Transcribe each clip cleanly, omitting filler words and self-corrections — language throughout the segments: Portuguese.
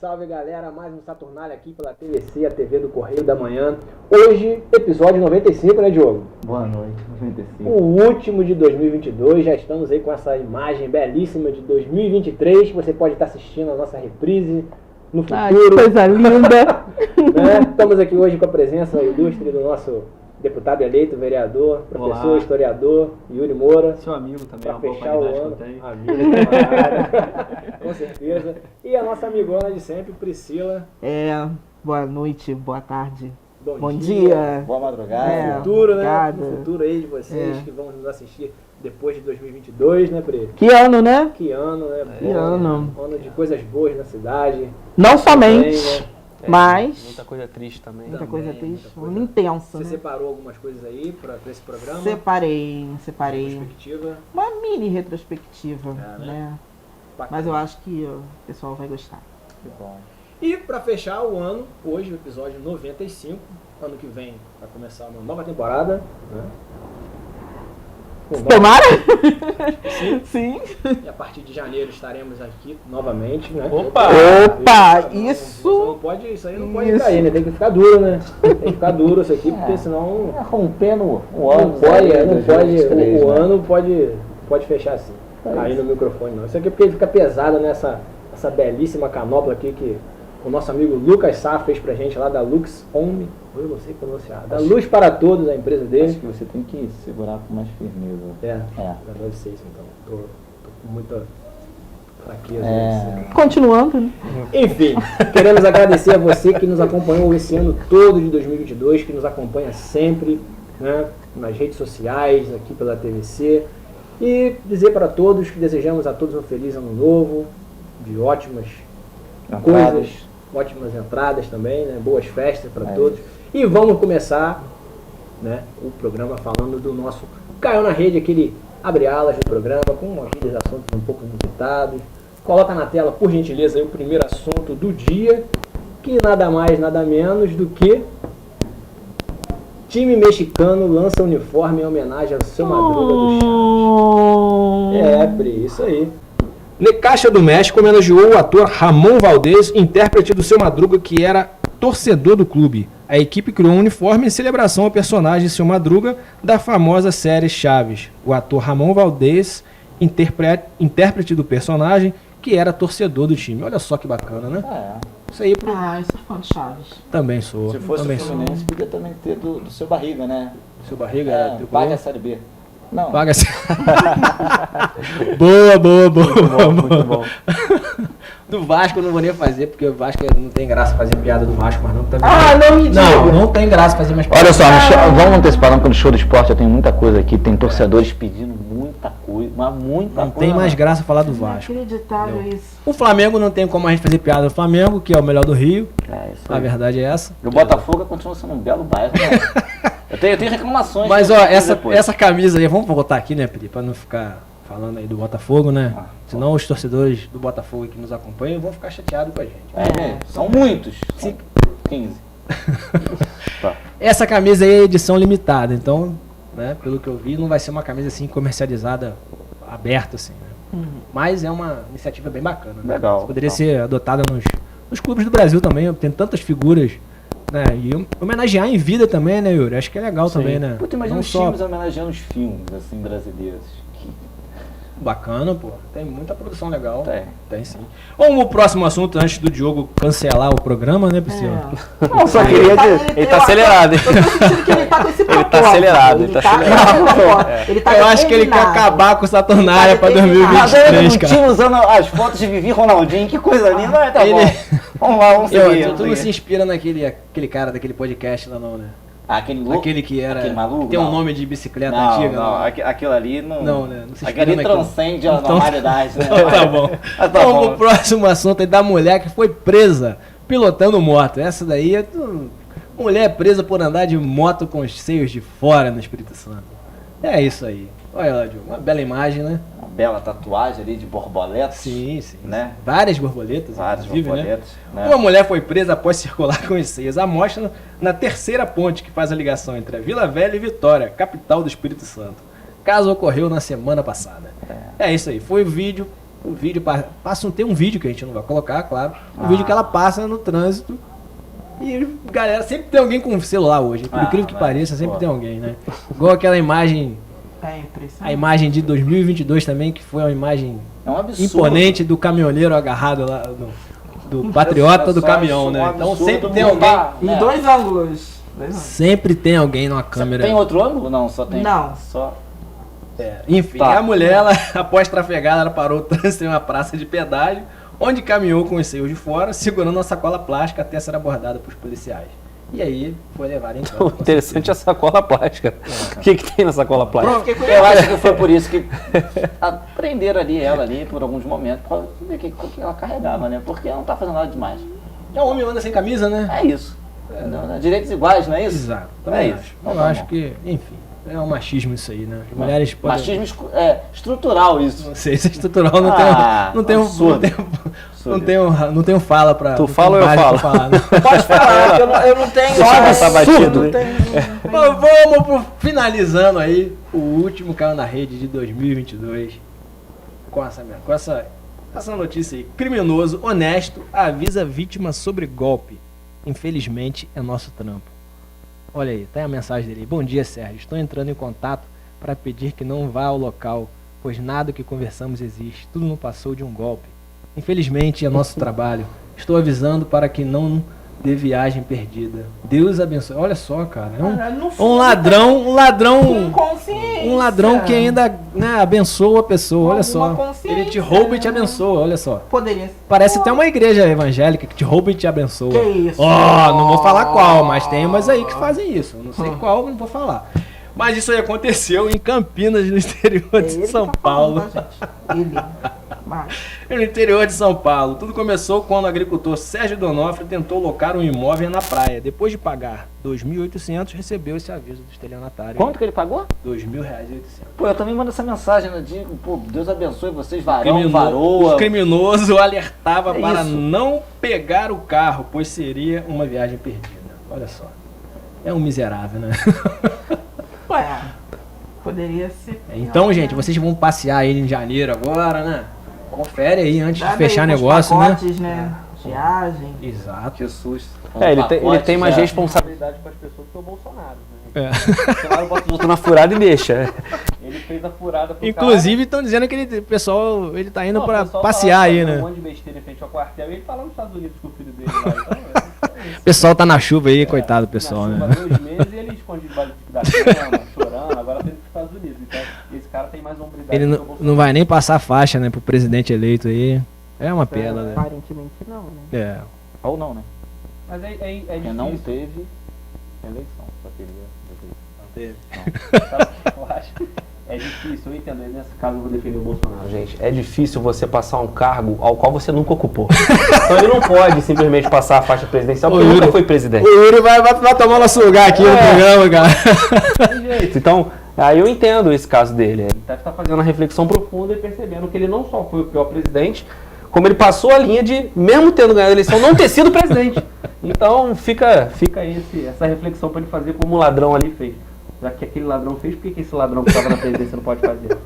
Salve galera, mais um Saturnália aqui pela TVC, a TV do Correio da Manhã. Hoje, episódio 95, né, Diogo? Boa noite, 95. O último de 2022, já estamos aí com essa imagem belíssima de 2023, que você pode estar assistindo a nossa reprise no futuro. Ai, que coisa linda! Né? Estamos aqui hoje com a presença ilustre do nosso deputado eleito, vereador, professor, Olá. historiador, Yuri Moura. Seu amigo também, Para uma boa fechar o qualidade ano, que eu tenho. amigo, camarada, com certeza. E a nossa amigona de sempre, Priscila. Boa noite, boa tarde, Bom bom dia. Boa madrugada. É. Futuro, né? Obrigada. No futuro aí de vocês É. que vão nos assistir depois de 2022, né, Pri? Que ano, né? Que ano, né? Que ano. Ano de coisas boas na cidade. Não somente, Também, né? mas Muita coisa triste também. muita Também, coisa muita triste, coisa. um intenso, Você né? separou algumas coisas aí para esse programa? Separei. Perspectiva. Uma mini retrospectiva, É, né? né? Bacana. Mas eu acho que o pessoal vai gostar. Que bom. E para fechar o ano, hoje o episódio 95, ano que vem vai começar uma nova temporada, né? Com novos- Tomara? Sim. Sim. E a partir de janeiro estaremos aqui novamente, né? Opa! Opa, Não, isso- não pode, isso aí não pode isso. cair, né? Tem que ficar duro, né? Tem que ficar duro isso aqui, porque senão Rompendo o não ano. pode, né, não pode, 2023, o né? ano pode fechar assim. Aí no microfone não. Isso aqui é porque ele fica pesado nessa essa belíssima canopla aqui que o nosso amigo Lucas Sá fez pra gente lá da Lux Home, eu não sei pronunciar, da Luz para Todos, a empresa Acho dele. que você tem que segurar com mais firmeza. É, É. deve ser isso então. Tô com muita fraqueza. É. Continuando, né? Enfim, queremos agradecer a você que nos acompanhou esse ano todo de 2022, que nos acompanha sempre, né, nas redes sociais, aqui pela TVC, e dizer para todos que desejamos a todos um feliz ano novo, de ótimas coisas, ótimas entradas também, né, boas festas para É. todos. E vamos começar, né, o programa falando do nosso Caiu na Rede, aquele abre alas do programa, com aqueles assuntos um pouco inusitados. Coloca na tela, por gentileza, aí o primeiro assunto do dia, que nada mais, nada menos do que time mexicano lança uniforme em homenagem ao Seu Madruga do Chaves. Pri, isso aí. Necaxa do México homenageou o ator Ramon Valdez, intérprete do Seu Madruga, que era torcedor do clube. A equipe criou um uniforme em celebração ao personagem Seu Madruga da famosa série Chaves. O ator Ramon Valdez, intérprete do personagem, que era torcedor do time. Olha só que bacana, né? Isso aí pro... Ah, eu sou fã de Chaves. Também sou. Se fosse também o Fluminense, podia também ter do seu barriga, né? Seu barriga era teu Paga a clube? Série B. Não. Paga assim. Boa. Muito bom. Do Vasco eu não vou nem fazer, porque o Vasco não tem graça fazer piada do Vasco, mas não também. Ah, não me diga! Não tem graça fazer mais piada. Olha só, vamos antecipar, não, que no show do esporte já tem muita coisa aqui, tem torcedores pedindo muita coisa, mas muita Não coisa. tem mais graça falar do Vasco. Inacreditável Entendeu? isso. O Flamengo não tem como a gente fazer piada do Flamengo, que é o melhor do Rio. É, isso A aí. verdade é essa. E o Botafogo continua sendo um belo bairro, né? Eu tenho reclamações. Mas que eu ó, vou fazer essa, depois. essa camisa aí, vamos voltar aqui, né, Pri? Pra não ficar falando aí do Botafogo, né? Senão os torcedores do Botafogo que nos acompanham vão ficar chateados com a gente. São muitos. Sim. 15. Tá. Essa camisa aí é edição limitada, então, né, pelo que eu vi, não vai ser uma camisa assim comercializada aberta, assim, né? Mas é uma iniciativa bem bacana, né? Legal. Poderia ser adotada nos clubes do Brasil também, tem tantas figuras, né? E homenagear em vida também, né, Yuri? Acho que é legal também, né? Puta, imagina Não os só times homenageando os filmes, assim, brasileiros. bacana, pô. Tem muita produção legal. Tem. Sim. Vamos pro próximo assunto antes do Diogo cancelar o programa, né, Priscila? Não, só queria dizer. Ele tá acelerado, hein? Eu tô sentindo que ele tá com esse propósito. tá acelerado, ele tá acelerado. Ele tá Eu acho que ele quer determinado. acabar com o Saturnália pra determinado. 2023, cara. time usando as fotos de Vivi e Ronaldinho, que coisa linda, tá Ele- bom. Vamos lá, vamos seguir. Tu não se inspira naquele cara daquele podcast lá não, né? Aquele louco? Aquele que era. Aquele maluco? Tem um Não. nome de bicicleta Não, antiga. não, né? aquilo ali não. Não, né? Não se Aquilo ali inspira naquilo. transcende a Então- normalidade, né? Então tá bom. Ah, tá Vamos bom. pro próximo assunto aí da mulher que foi presa pilotando moto. Essa daí é mulher presa por andar de moto com os seios de fora no Espírito Santo. É isso aí. Olha lá, Diogo. Uma bela imagem, né? Uma bela tatuagem ali de borboletas. Sim. Né? Várias borboletas. Várias inclusive, borboletas. Né? Né? Uma mulher foi presa após circular com os seios à mostra na terceira ponte que faz a ligação entre a Vila Velha e Vitória, capital do Espírito Santo. O caso ocorreu na semana passada. É isso aí. Foi o vídeo o vídeo tem um vídeo que a gente não vai colocar, claro. Um vídeo que ela passa no trânsito. E galera, sempre tem alguém com celular hoje. Por incrível que pareça, sempre tem alguém, né? Igual aquela imagem. É impressionante. A imagem de 2022 também, que foi uma imagem É um absurdo. imponente do caminhoneiro agarrado lá, do patriota do caminhão, né? Então sempre tem alguém. Em 2 ângulos. Sempre tem alguém numa câmera. Tem outro ângulo? Não, só tem. Não. Só. Enfim, Tá. a mulher, ela, após trafegada, ela parou o trânsito em uma praça de pedágio, onde caminhou com os seios de fora, segurando uma sacola plástica até ser abordada por policiais. E aí foi levada em campo. O interessante é a sacola plástica. O que tem na sacola plástica? Eu acho que foi por isso que prenderam ela ali por alguns momentos, pra ver o que ela carregava, né? Porque ela não tá fazendo nada demais. É um homem anda sem camisa, né? É isso. Direitos iguais, não é isso? Exato. É Também isso. acho. Então Eu tá acho bom. que, enfim, é um machismo isso aí, né? As mulheres podem... Machismo estrutural isso. Não sei se é estrutural, não Absurdo. não tenho fala pra... Tu não fala tenho ou eu base pra falo? falar, não. Pode falar, eu não tenho. Só passar batido, não né? tenho. Bom, vamos finalizando aí o último Caiu na Rede de 2022 com essa notícia aí. Criminoso honesto avisa vítima sobre golpe. Infelizmente é nosso trampo. Olha aí, tem a mensagem dele. Bom dia, Sérgio. Estou entrando em contato para pedir que não vá ao local, pois nada que conversamos existe. Tudo não passou de um golpe. Infelizmente é nosso trabalho. Estou avisando para que não dê viagem perdida. Deus abençoe. Olha só, cara. É um ladrão Com consciência. um ladrão que ainda, né, abençoa a pessoa, olha Alguma só. consciência, Ele te rouba e te abençoa, olha só. Poderia ser. Parece até uma igreja evangélica que te rouba e te abençoa. Que isso? Ó, não vou falar qual, mas tem umas aí que fazem isso. Eu não sei qual, não vou falar. Mas isso aí aconteceu em Campinas, no interior de São Paulo. Ele. Mas, No interior de São Paulo. Tudo começou quando o agricultor Sérgio Donofre tentou locar um imóvel na praia. Depois de pagar R$ 2.800, recebeu esse aviso do estelionatário. Quanto que ele pagou? R$ 2.800. Pô, eu também mando essa mensagem, né? Digo, pô, Deus abençoe vocês, varão, varoa. O criminoso alertava É para isso. não pegar o carro, pois seria uma viagem perdida. Olha só. É um miserável, né? ué, poderia ser. Então, pior, gente, né? vocês vão passear aí em janeiro agora, né? Confere aí antes Dá de fechar daí uns negócio, pacotes, né? Viagem. Exato. Que susto. Ele tem mais já. responsabilidade com as pessoas que o Bolsonaro. Né? É. O Bolsonaro bota os outros na furada e deixa. Ele fez a furada pro Inclusive, estão dizendo que o pessoal ele tá indo cara. pra Não, o pessoal passear falava aí, Um né? monte de besteira em frente ao quartel e ele tá lá nos Estados Unidos com o filho dele lá. Então, O pessoal tá na chuva aí, coitado do pessoal, na né? chuva, 2 meses e ele esconde debaixo da cama, chorando, agora tá indo pros Estados Unidos. Então, esse cara tem mais hombridade Ele que o não Bolsonaro. vai nem passar faixa, né, pro presidente eleito aí. É uma pena, né? Aparentemente não, né? É. Ou não, né? Mas é Porque difícil. não teve eleição, só queria dizer. Sabe o que eu acho? É difícil, eu entendo. Nesse caso eu vou defender o Bolsonaro, gente. É difícil você passar um cargo ao qual você nunca ocupou. Então ele não pode simplesmente passar a faixa presidencial porque Ô, ele Yuri. nunca foi presidente. O Yuri vai tomar nosso lugar aqui no programa, cara. Tem jeito. Então, aí eu entendo esse caso dele. Ele deve estar fazendo uma reflexão profunda e percebendo que ele não só foi o pior presidente, como ele passou a linha de, mesmo tendo ganhado a eleição, não ter sido presidente. Então fica aí essa reflexão para ele fazer como o ladrão ali fez. Já que aquele ladrão fez, por que esse ladrão que estava na presidência não pode fazer?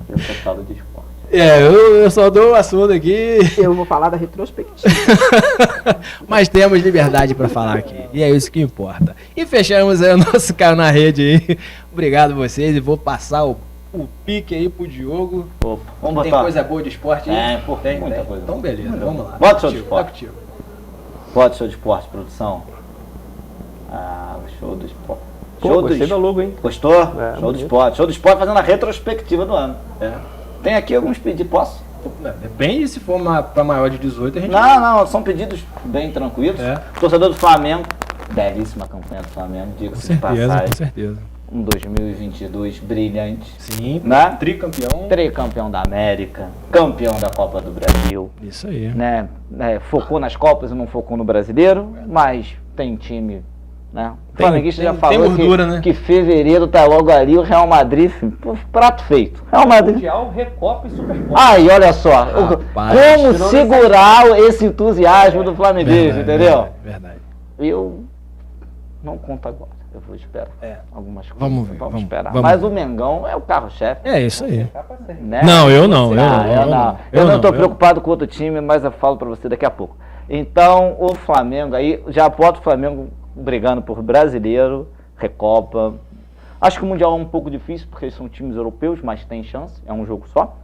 Deputado de esporte. É, eu só dou o assunto aqui, Eu vou falar da retrospectiva. mas temos liberdade pra falar aqui. E é isso que importa. E fechamos aí o nosso Caiu na Rede aí. Obrigado a vocês e vou passar o pique aí pro Diogo. Opa, vamos Tem botar. coisa boa de esporte aí? É, pô, tem, muita tem. coisa. Então beleza, vamos lá. Bota o show de Contigo, esporte. tá contigo. Pode show de esporte, produção. Ah, o show do esporte. Pô, Show gostei da logo, hein? Gostou? Show do bonito. esporte. Show do esporte fazendo a retrospectiva do ano. É. Tem aqui alguns pedidos, posso? Depende se for pra maior de 18, a gente Não, são pedidos bem tranquilos. É. Torcedor do Flamengo, belíssima campanha do Flamengo, Com diga-se de certeza, passagem. com certeza. Um 2022 brilhante. Sim, Né? tricampeão. Tricampeão da América, campeão da Copa do Brasil. Isso aí. Né? Focou nas Copas e não focou no Brasileiro, mas tem time. Né? O Tem- flamenguista já tem falou gordura, né? que fevereiro tá logo ali, o Real Madrid, pô, prato feito. Real Madrid. Mundial, Recopa e Supercopa. Aí, olha só, Rapaz. como segurar esse entusiasmo do flamenguista, entendeu? Verdade. Eu não conto agora. Eu vou esperar. Algumas coisas. Vamos ver, Vamos vamos, esperar. vamos Mas ver. o Mengão é o carro-chefe. É isso aí. Né? Não, eu não. Eu não estou preocupado com outro time, mas eu falo para você daqui a pouco. Então, o Flamengo aí, já aposto o Flamengo brigando por brasileiro, Recopa. Acho que o Mundial é um pouco difícil, porque eles são times europeus, mas tem chance, é um jogo só.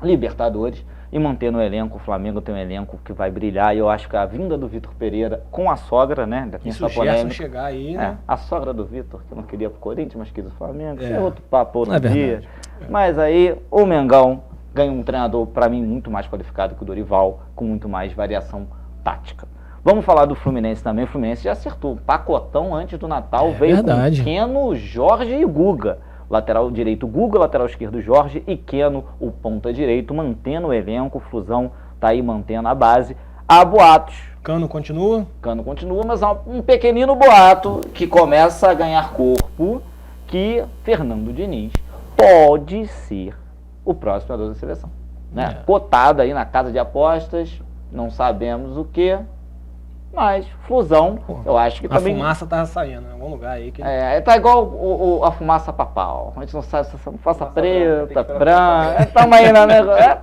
Libertadores. E mantendo o elenco, o Flamengo tem um elenco que vai brilhar. E eu acho que a vinda do Vitor Pereira com a sogra, né? Ainda tem Isso, essa o Gerson polêmica. chegar aí, né? A sogra do Vitor, que não queria pro Corinthians, mas quis o Flamengo. É. Isso é outro papo, outro É dia. verdade. Mas aí o Mengão ganha um treinador, para mim, muito mais qualificado que o Dorival, com muito mais variação tática. Vamos falar do Fluminense também. O Fluminense já acertou. Pacotão antes do Natal veio verdade. com Keno, Jorge e Guga. Lateral direito Guga, lateral esquerdo Jorge e Keno, o ponta direito, mantendo o elenco. Flusão tá aí mantendo a base. Há boatos. Cano continua? Cano continua, mas há um pequenino boato que começa a ganhar corpo, que Fernando Diniz pode ser o próximo treinador da seleção. Né? Cotado aí na casa de apostas, não sabemos o que, mas Flusão, eu acho que A também... fumaça tava saindo em algum lugar aí. Que... tá igual a fumaça papal. A gente não sabe se é fumaça preta, branca. Estamos aí na negócio.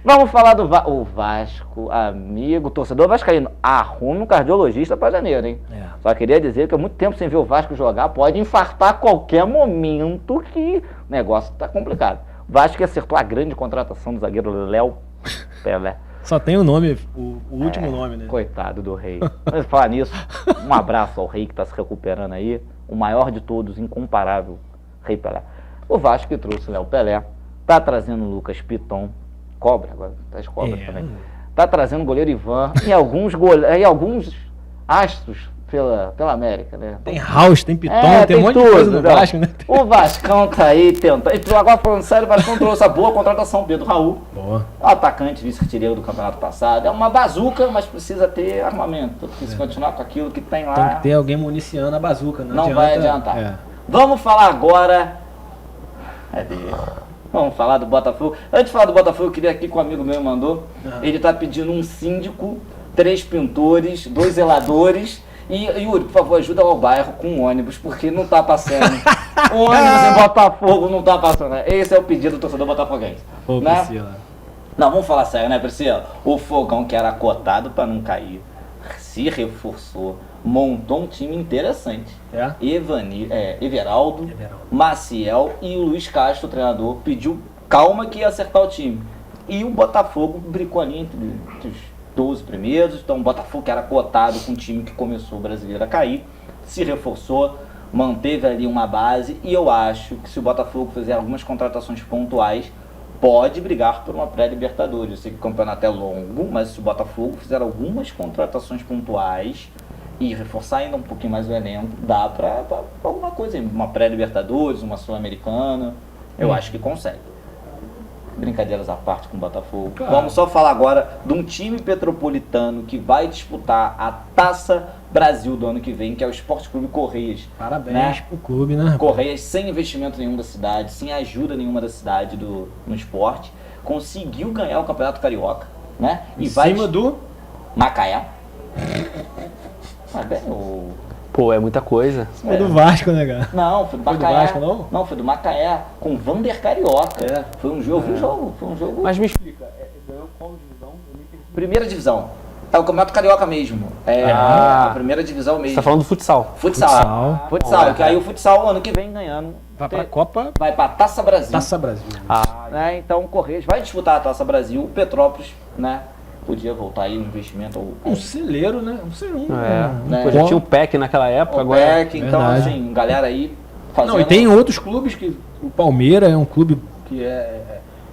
Vamos falar do o Vasco, amigo, torcedor vascaíno. Arrume um cardiologista para janeiro, hein? Só queria dizer que há muito tempo sem ver o Vasco jogar, pode infartar a qualquer momento que o negócio está complicado. O Vasco acertou a grande contratação do zagueiro Léo Pelé. Só tem o nome, o último nome, né? Coitado do Rei. Mas falar nisso, um abraço ao Rei que está se recuperando aí. O maior de todos, incomparável, Rei Pelé. O Vasco que trouxe o Léo Pelé, tá trazendo o Lucas Piton, cobra, agora tá as cobras também. Tá trazendo o goleiro Ivan e alguns astros pela América, né? Tem House, tem Piton, tem um monte tudo, de coisa no Vasco, né? O Vascão tá aí tentando. E agora falando sério, o Vascão trouxe a boa contratação, Pedro Raul. Boa. O atacante vice-artilheiro do campeonato passado. É uma bazuca, mas precisa ter armamento. Precisa continuar com aquilo que tem lá. Tem que ter alguém municiando a bazuca, né? Não vai adiantar. É. Vamos falar agora. Vamos falar do Botafogo. Antes de falar do Botafogo, eu queria aqui que um amigo meu mandou. Ele tá pedindo um síndico, 3 pintores, 2 zeladores. E Yuri, por favor, ajuda ao bairro com um ônibus, porque não tá passando. O ônibus em Botafogo não tá passando. Esse é o pedido do torcedor botafoguense. Ô, né? Priscila. Não, vamos falar sério, né, Priscila? O Fogão, que era cotado para não cair, se reforçou, montou um time interessante. Everaldo, Maciel e o Luiz Castro, o treinador, pediu calma que ia acertar o time. E o Botafogo bricou ali entre os 12 primeiros, então o Botafogo, que era cotado com um time que começou o brasileiro a cair, se reforçou, manteve ali uma base, e eu acho que se o Botafogo fizer algumas contratações pontuais, pode brigar por uma pré-Libertadores. Eu sei que o campeonato é longo, mas se o Botafogo fizer algumas contratações pontuais e reforçar ainda um pouquinho mais o elenco, dá pra alguma coisa, uma pré-Libertadores, uma Sul-Americana, eu acho que consegue. Brincadeiras à parte com o Botafogo. Claro. Vamos só falar agora de um time petropolitano que vai disputar a Taça Brasil do ano que vem, que é o Esporte Clube Correias. Parabéns pro clube, né? Correias, sem investimento nenhum da cidade, sem ajuda nenhuma da cidade no esporte, conseguiu ganhar o Campeonato Carioca, né? Em cima do Macaé. Mas bem, o... Pô, é muita coisa. Foi do Vasco, né, cara? Não, foi do Foi do Macaé. Vasco, não? Não, foi do Macaé, com Vander Carioca. Foi um jogo, foi um jogo. Mas me explica, ganhou qual divisão? Eu me perdi. Primeira divisão. É o Campeonato Carioca mesmo. A primeira divisão mesmo. Você tá falando do futsal. Futsal, que aí o futsal ano que vem ganhando. Vai pra Copa, Vai pra Taça Brasil. Taça Brasil. Né? Então o Correios vai disputar a Taça Brasil. O Petrópolis, né? Podia voltar aí um investimento. Um celeiro, né? Um celeiro. né? Pô, já tinha o PEC naquela época, O agora. PEC, então Verdade. assim, galera aí fazendo. Não, e tem outros clubes que... O Palmeiras é um clube que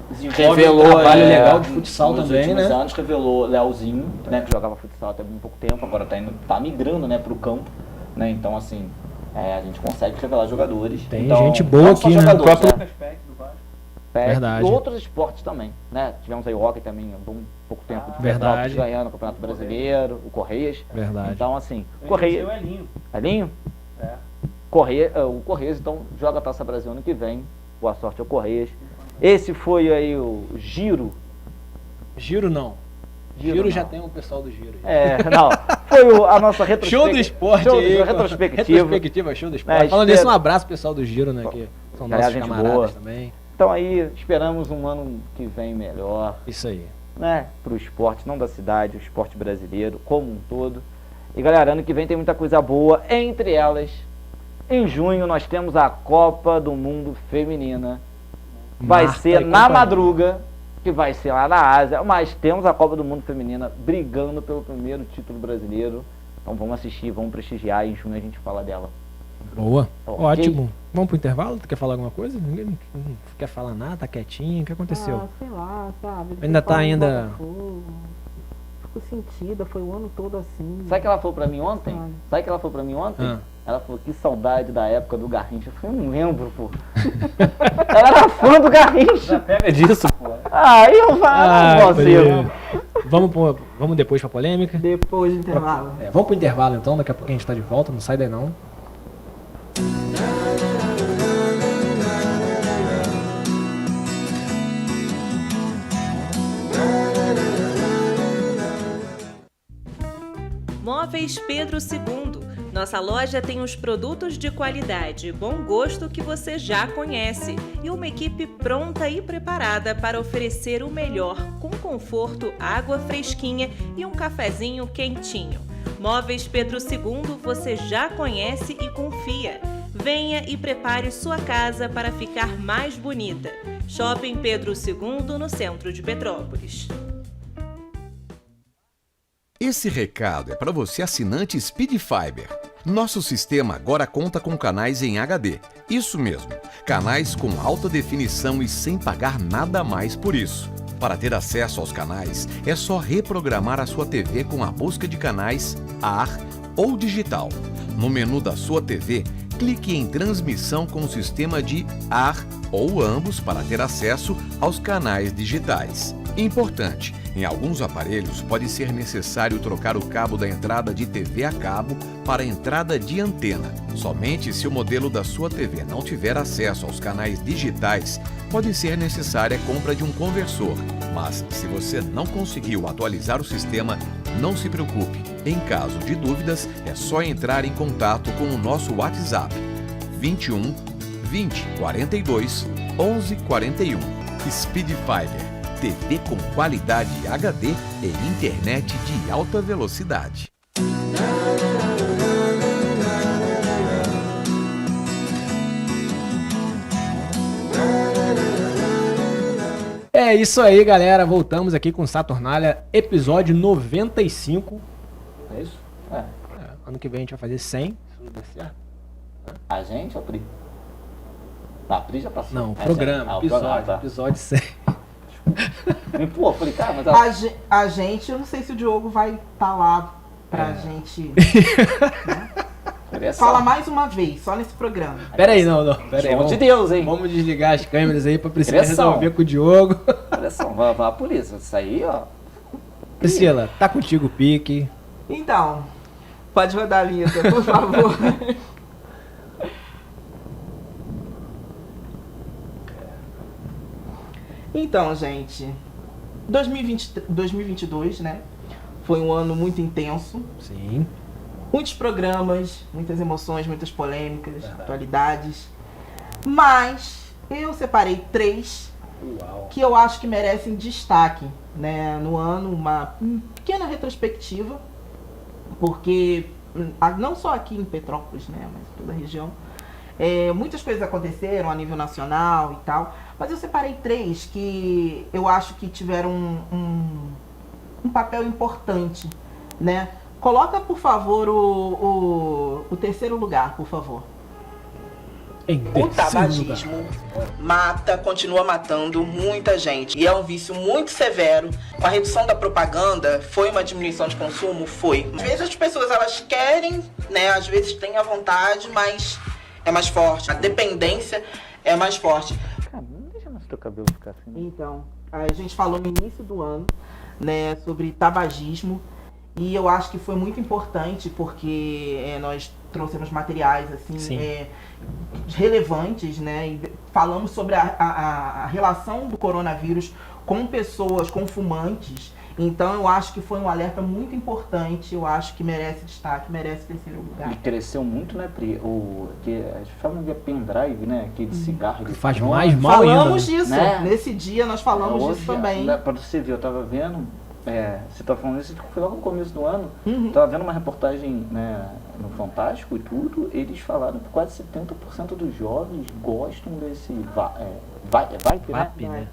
desenvolve revelou um trabalho legal de futsal nos também, últimos né? anos, revelou Leozinho, né, que jogava futsal até bem pouco tempo, agora tá migrando, né, pro campo, né? Então assim, a gente consegue revelar jogadores. Tem então, gente boa não só aqui, né? jogadores, O próprio- PEC, Verdade. E outros esportes também, né? Tivemos aí o hockey também há pouco tempo de Verdade. Petrópolis ganhando o Campeonato Brasileiro, o Correias. Verdade. Então assim, Correias. Elinho? O Correias então joga a Taça Brasil ano que vem. Boa sorte ao Correias. Esse foi aí o giro. Giro não. Giro Giro não. já tem o pessoal do Giro. Não. foi a nossa retrospectiva. Show do esporte Show aí. retrospectiva. Retrospectiva, show do esporte. É, Falando nisso, um abraço pessoal do Giro, né? Que são Galera, nossos gente camaradas boa. também. Então aí, esperamos um ano que vem melhor, Isso aí. né? Pro esporte, não da cidade, o esporte brasileiro como um todo. E galera, ano que vem tem muita coisa boa, entre elas, em junho nós temos a Copa do Mundo Feminina. Vai Marta ser e na companhia. madruga, que vai ser lá na Ásia, mas temos a Copa do Mundo Feminina brigando pelo primeiro título brasileiro. Então vamos assistir, vamos prestigiar, em junho a gente fala dela. Boa. Ok. Ótimo. Vamos pro intervalo? Tu quer falar alguma coisa? Ninguém não quer falar nada, tá quietinho. O que aconteceu? Ah, sei lá, sabe? Ainda tá Falando do ainda- Botafogo. Fico sentida, foi o ano todo assim. Sabe o que ela falou pra mim ontem? Sabe. Sabe o que ela falou pra mim ontem? Ah. Ela falou, que saudade da época do Garrincha. Eu falei, não lembro, pô. Ela era fã do Garrincha. Pega disso, pô. Aí eu falo, Ai, não posso ir. vamos depois pra polêmica? Depois do intervalo. Vamos pro intervalo então, daqui a pouco a gente tá de volta, não sai daí não. Móveis Pedro II. Nossa loja tem os produtos de qualidade e bom gosto que você já conhece e uma equipe pronta e preparada para oferecer o melhor, com conforto, água fresquinha e um cafezinho quentinho. Móveis Pedro II você já conhece e confia. Venha e prepare sua casa para ficar mais bonita. Shopping Pedro II, no centro de Petrópolis. Esse recado é para você assinante Speed Fiber. Nosso sistema agora conta com canais em HD. Isso mesmo, canais com alta definição e sem pagar nada mais por isso. Para ter acesso aos canais, é só reprogramar a sua TV com a busca de canais AR ou digital. No menu da sua TV, clique em transmissão com o sistema de AR ou ambos para ter acesso aos canais digitais. Importante, em alguns aparelhos pode ser necessário trocar o cabo da entrada de TV a cabo para a entrada de antena. Somente se o modelo da sua TV não tiver acesso aos canais digitais, pode ser necessária a compra de um conversor. Mas se você não conseguiu atualizar o sistema, não se preocupe. Em caso de dúvidas, é só entrar em contato com o nosso WhatsApp 21 20 42 11 41. Speed Fiber. TV com qualidade HD e internet de alta velocidade. É isso aí, galera. Voltamos aqui com Saturnalha, episódio 95. É isso? É. Ano que vem a gente vai fazer 100, se tudo der certo. A gente ou a Pri? A Pri já passou. Não, o É, programa, o episódio, programa, tá. episódio 100. Pô, eu falei, cara, mas A gente, eu não sei se o Diogo vai estar lá pra gente. Fala mais uma vez, só nesse programa. Pera aí, não. Pera aí, João de Deus, hein? Vamos desligar as câmeras aí pra Priscila Pressão. resolver com o Diogo. Olha só, vai a polícia. Isso aí, ó. Priscila, tá contigo o pique. Então, pode rodar a vinheta, por favor. Então, gente, 2022, né? Foi um ano muito intenso. Sim. Muitos programas, muitas emoções, muitas polêmicas, atualidades. Mas eu separei 3 que eu acho que merecem destaque, né, no ano, uma pequena retrospectiva, porque não só aqui em Petrópolis, né, mas em toda a região, muitas coisas aconteceram a nível nacional e tal, mas eu separei 3 que eu acho que tiveram um papel importante, né. Coloca, por favor, o terceiro lugar, por favor. O tabagismo continua matando muita gente. E é um vício muito severo. Com a redução da propaganda, foi uma diminuição de consumo? Foi. Às vezes as pessoas, elas querem, né? Às vezes têm a vontade, mas é mais forte. A dependência é mais forte. Cara, não deixa mais teu cabelo ficar assim. Então, a gente falou no início do ano, né, sobre tabagismo. E eu acho que foi muito importante porque nós trouxemos materiais assim, relevantes, né? E falamos sobre a relação do coronavírus com pessoas, com fumantes, Então eu acho que foi um alerta muito importante, eu acho que merece destaque, merece terceiro lugar. E cresceu muito, né, Pri? Que a gente fala de pendrive, né? Aquele cigarro Que de faz drone. mais mal Falamos ainda. disso, né? nesse dia nós falamos Hoje, disso também. Pra você ver, eu tava vendo, você tá falando isso, foi logo no começo do ano, Uhum. tava vendo uma reportagem, né, no Fantástico e tudo, eles falaram que quase 70% dos jovens gostam desse VAP, né?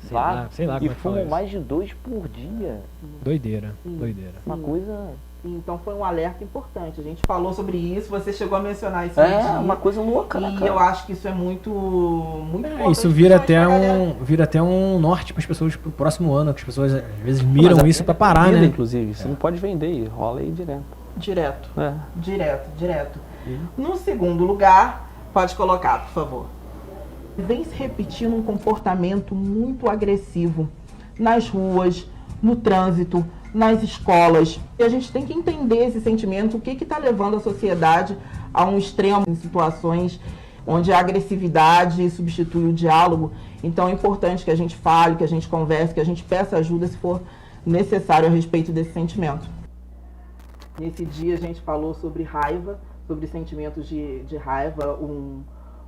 Sei lá como e é que fala fumam isso. mais de 2 por dia. Doideira. Uma coisa... Então foi um alerta importante. A gente falou sobre isso, você chegou a mencionar isso. uma coisa louca, né, E cara? eu acho que isso é muito importante. Isso vira principalmente até um norte para as pessoas pro próximo ano, que as pessoas às vezes miram isso para parar, Venda, né? inclusive. Você não pode vender, e rola aí direto. Direto, É. direto. No segundo lugar, pode colocar, por favor. Vem se repetindo um comportamento muito agressivo nas ruas, no trânsito, nas escolas. E a gente tem que entender esse sentimento, o que está levando a sociedade a um extremo em situações onde a agressividade substitui o diálogo. Então é importante que a gente fale, que a gente converse, que a gente peça ajuda se for necessário a respeito desse sentimento. Nesse dia a gente falou sobre raiva, sobre sentimentos de raiva.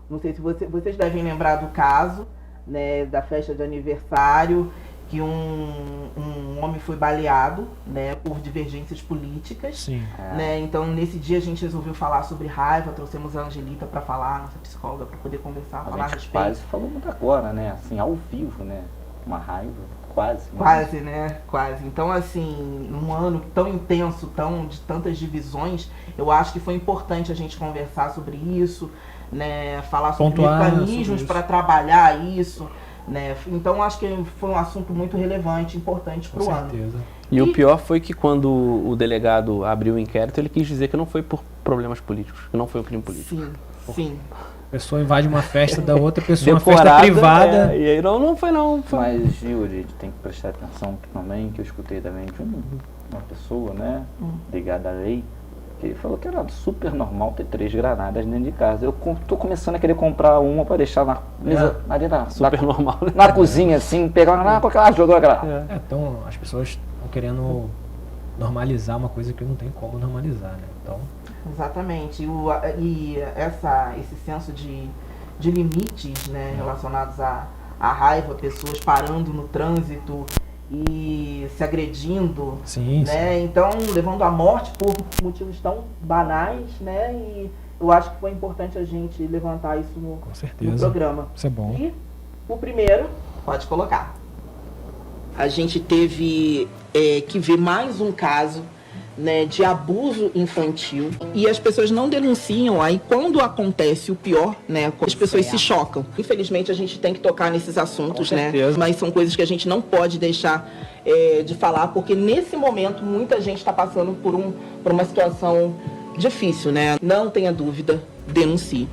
Não sei se vocês devem lembrar do caso, né, da festa de aniversário, que um homem foi baleado, né, por divergências políticas. Sim. Né? Então nesse dia a gente resolveu falar sobre raiva, trouxemos a Angelita para falar, nossa psicóloga, para poder conversar, falar a A gente respeito. quase falou muito agora, né? Assim, ao vivo, né? Uma raiva, quase. Quase, né? Quase. Então, assim, num ano tão intenso, de tantas divisões, eu acho que foi importante a gente conversar sobre isso, né? Falar sobre Pontuar mecanismos sobre isso. para trabalhar isso, né? Então, acho que foi um assunto muito relevante, importante para Com o ano. certeza. E o pior foi que quando o delegado abriu o inquérito, ele quis dizer que não foi por problemas políticos, que não foi um crime político. Sim, sim. A pessoa invade uma festa da outra pessoa, uma Decorado, festa privada. e aí não foi não. Foi. Mas, Yuri, a gente tem que prestar atenção também, que eu escutei também de uma pessoa, né? Ligada à lei, que ele falou que era super normal ter 3 granadas dentro de casa. Eu tô começando a querer comprar uma para deixar na mesa, ali Super normal, né? na cozinha, assim, pegar uma granada, qualquer jogou a granada. Então as pessoas estão querendo normalizar uma coisa que não tem como normalizar, né? Então, Exatamente. Esse senso de limites, né, relacionados à raiva, pessoas parando no trânsito e se agredindo, sim, né? Então, levando à morte por motivos tão banais, né? E eu acho que foi importante a gente levantar isso com no certeza. programa. Isso é bom. E o primeiro, pode colocar. A gente teve que ver mais um caso, né, de abuso infantil, e as pessoas não denunciam. Aí quando acontece o pior, né, as pessoas se chocam. Infelizmente a gente tem que tocar nesses assuntos, né, mas são coisas que a gente não pode deixar de falar, porque nesse momento muita gente está passando por uma situação difícil, né. Não tenha dúvida, denuncie.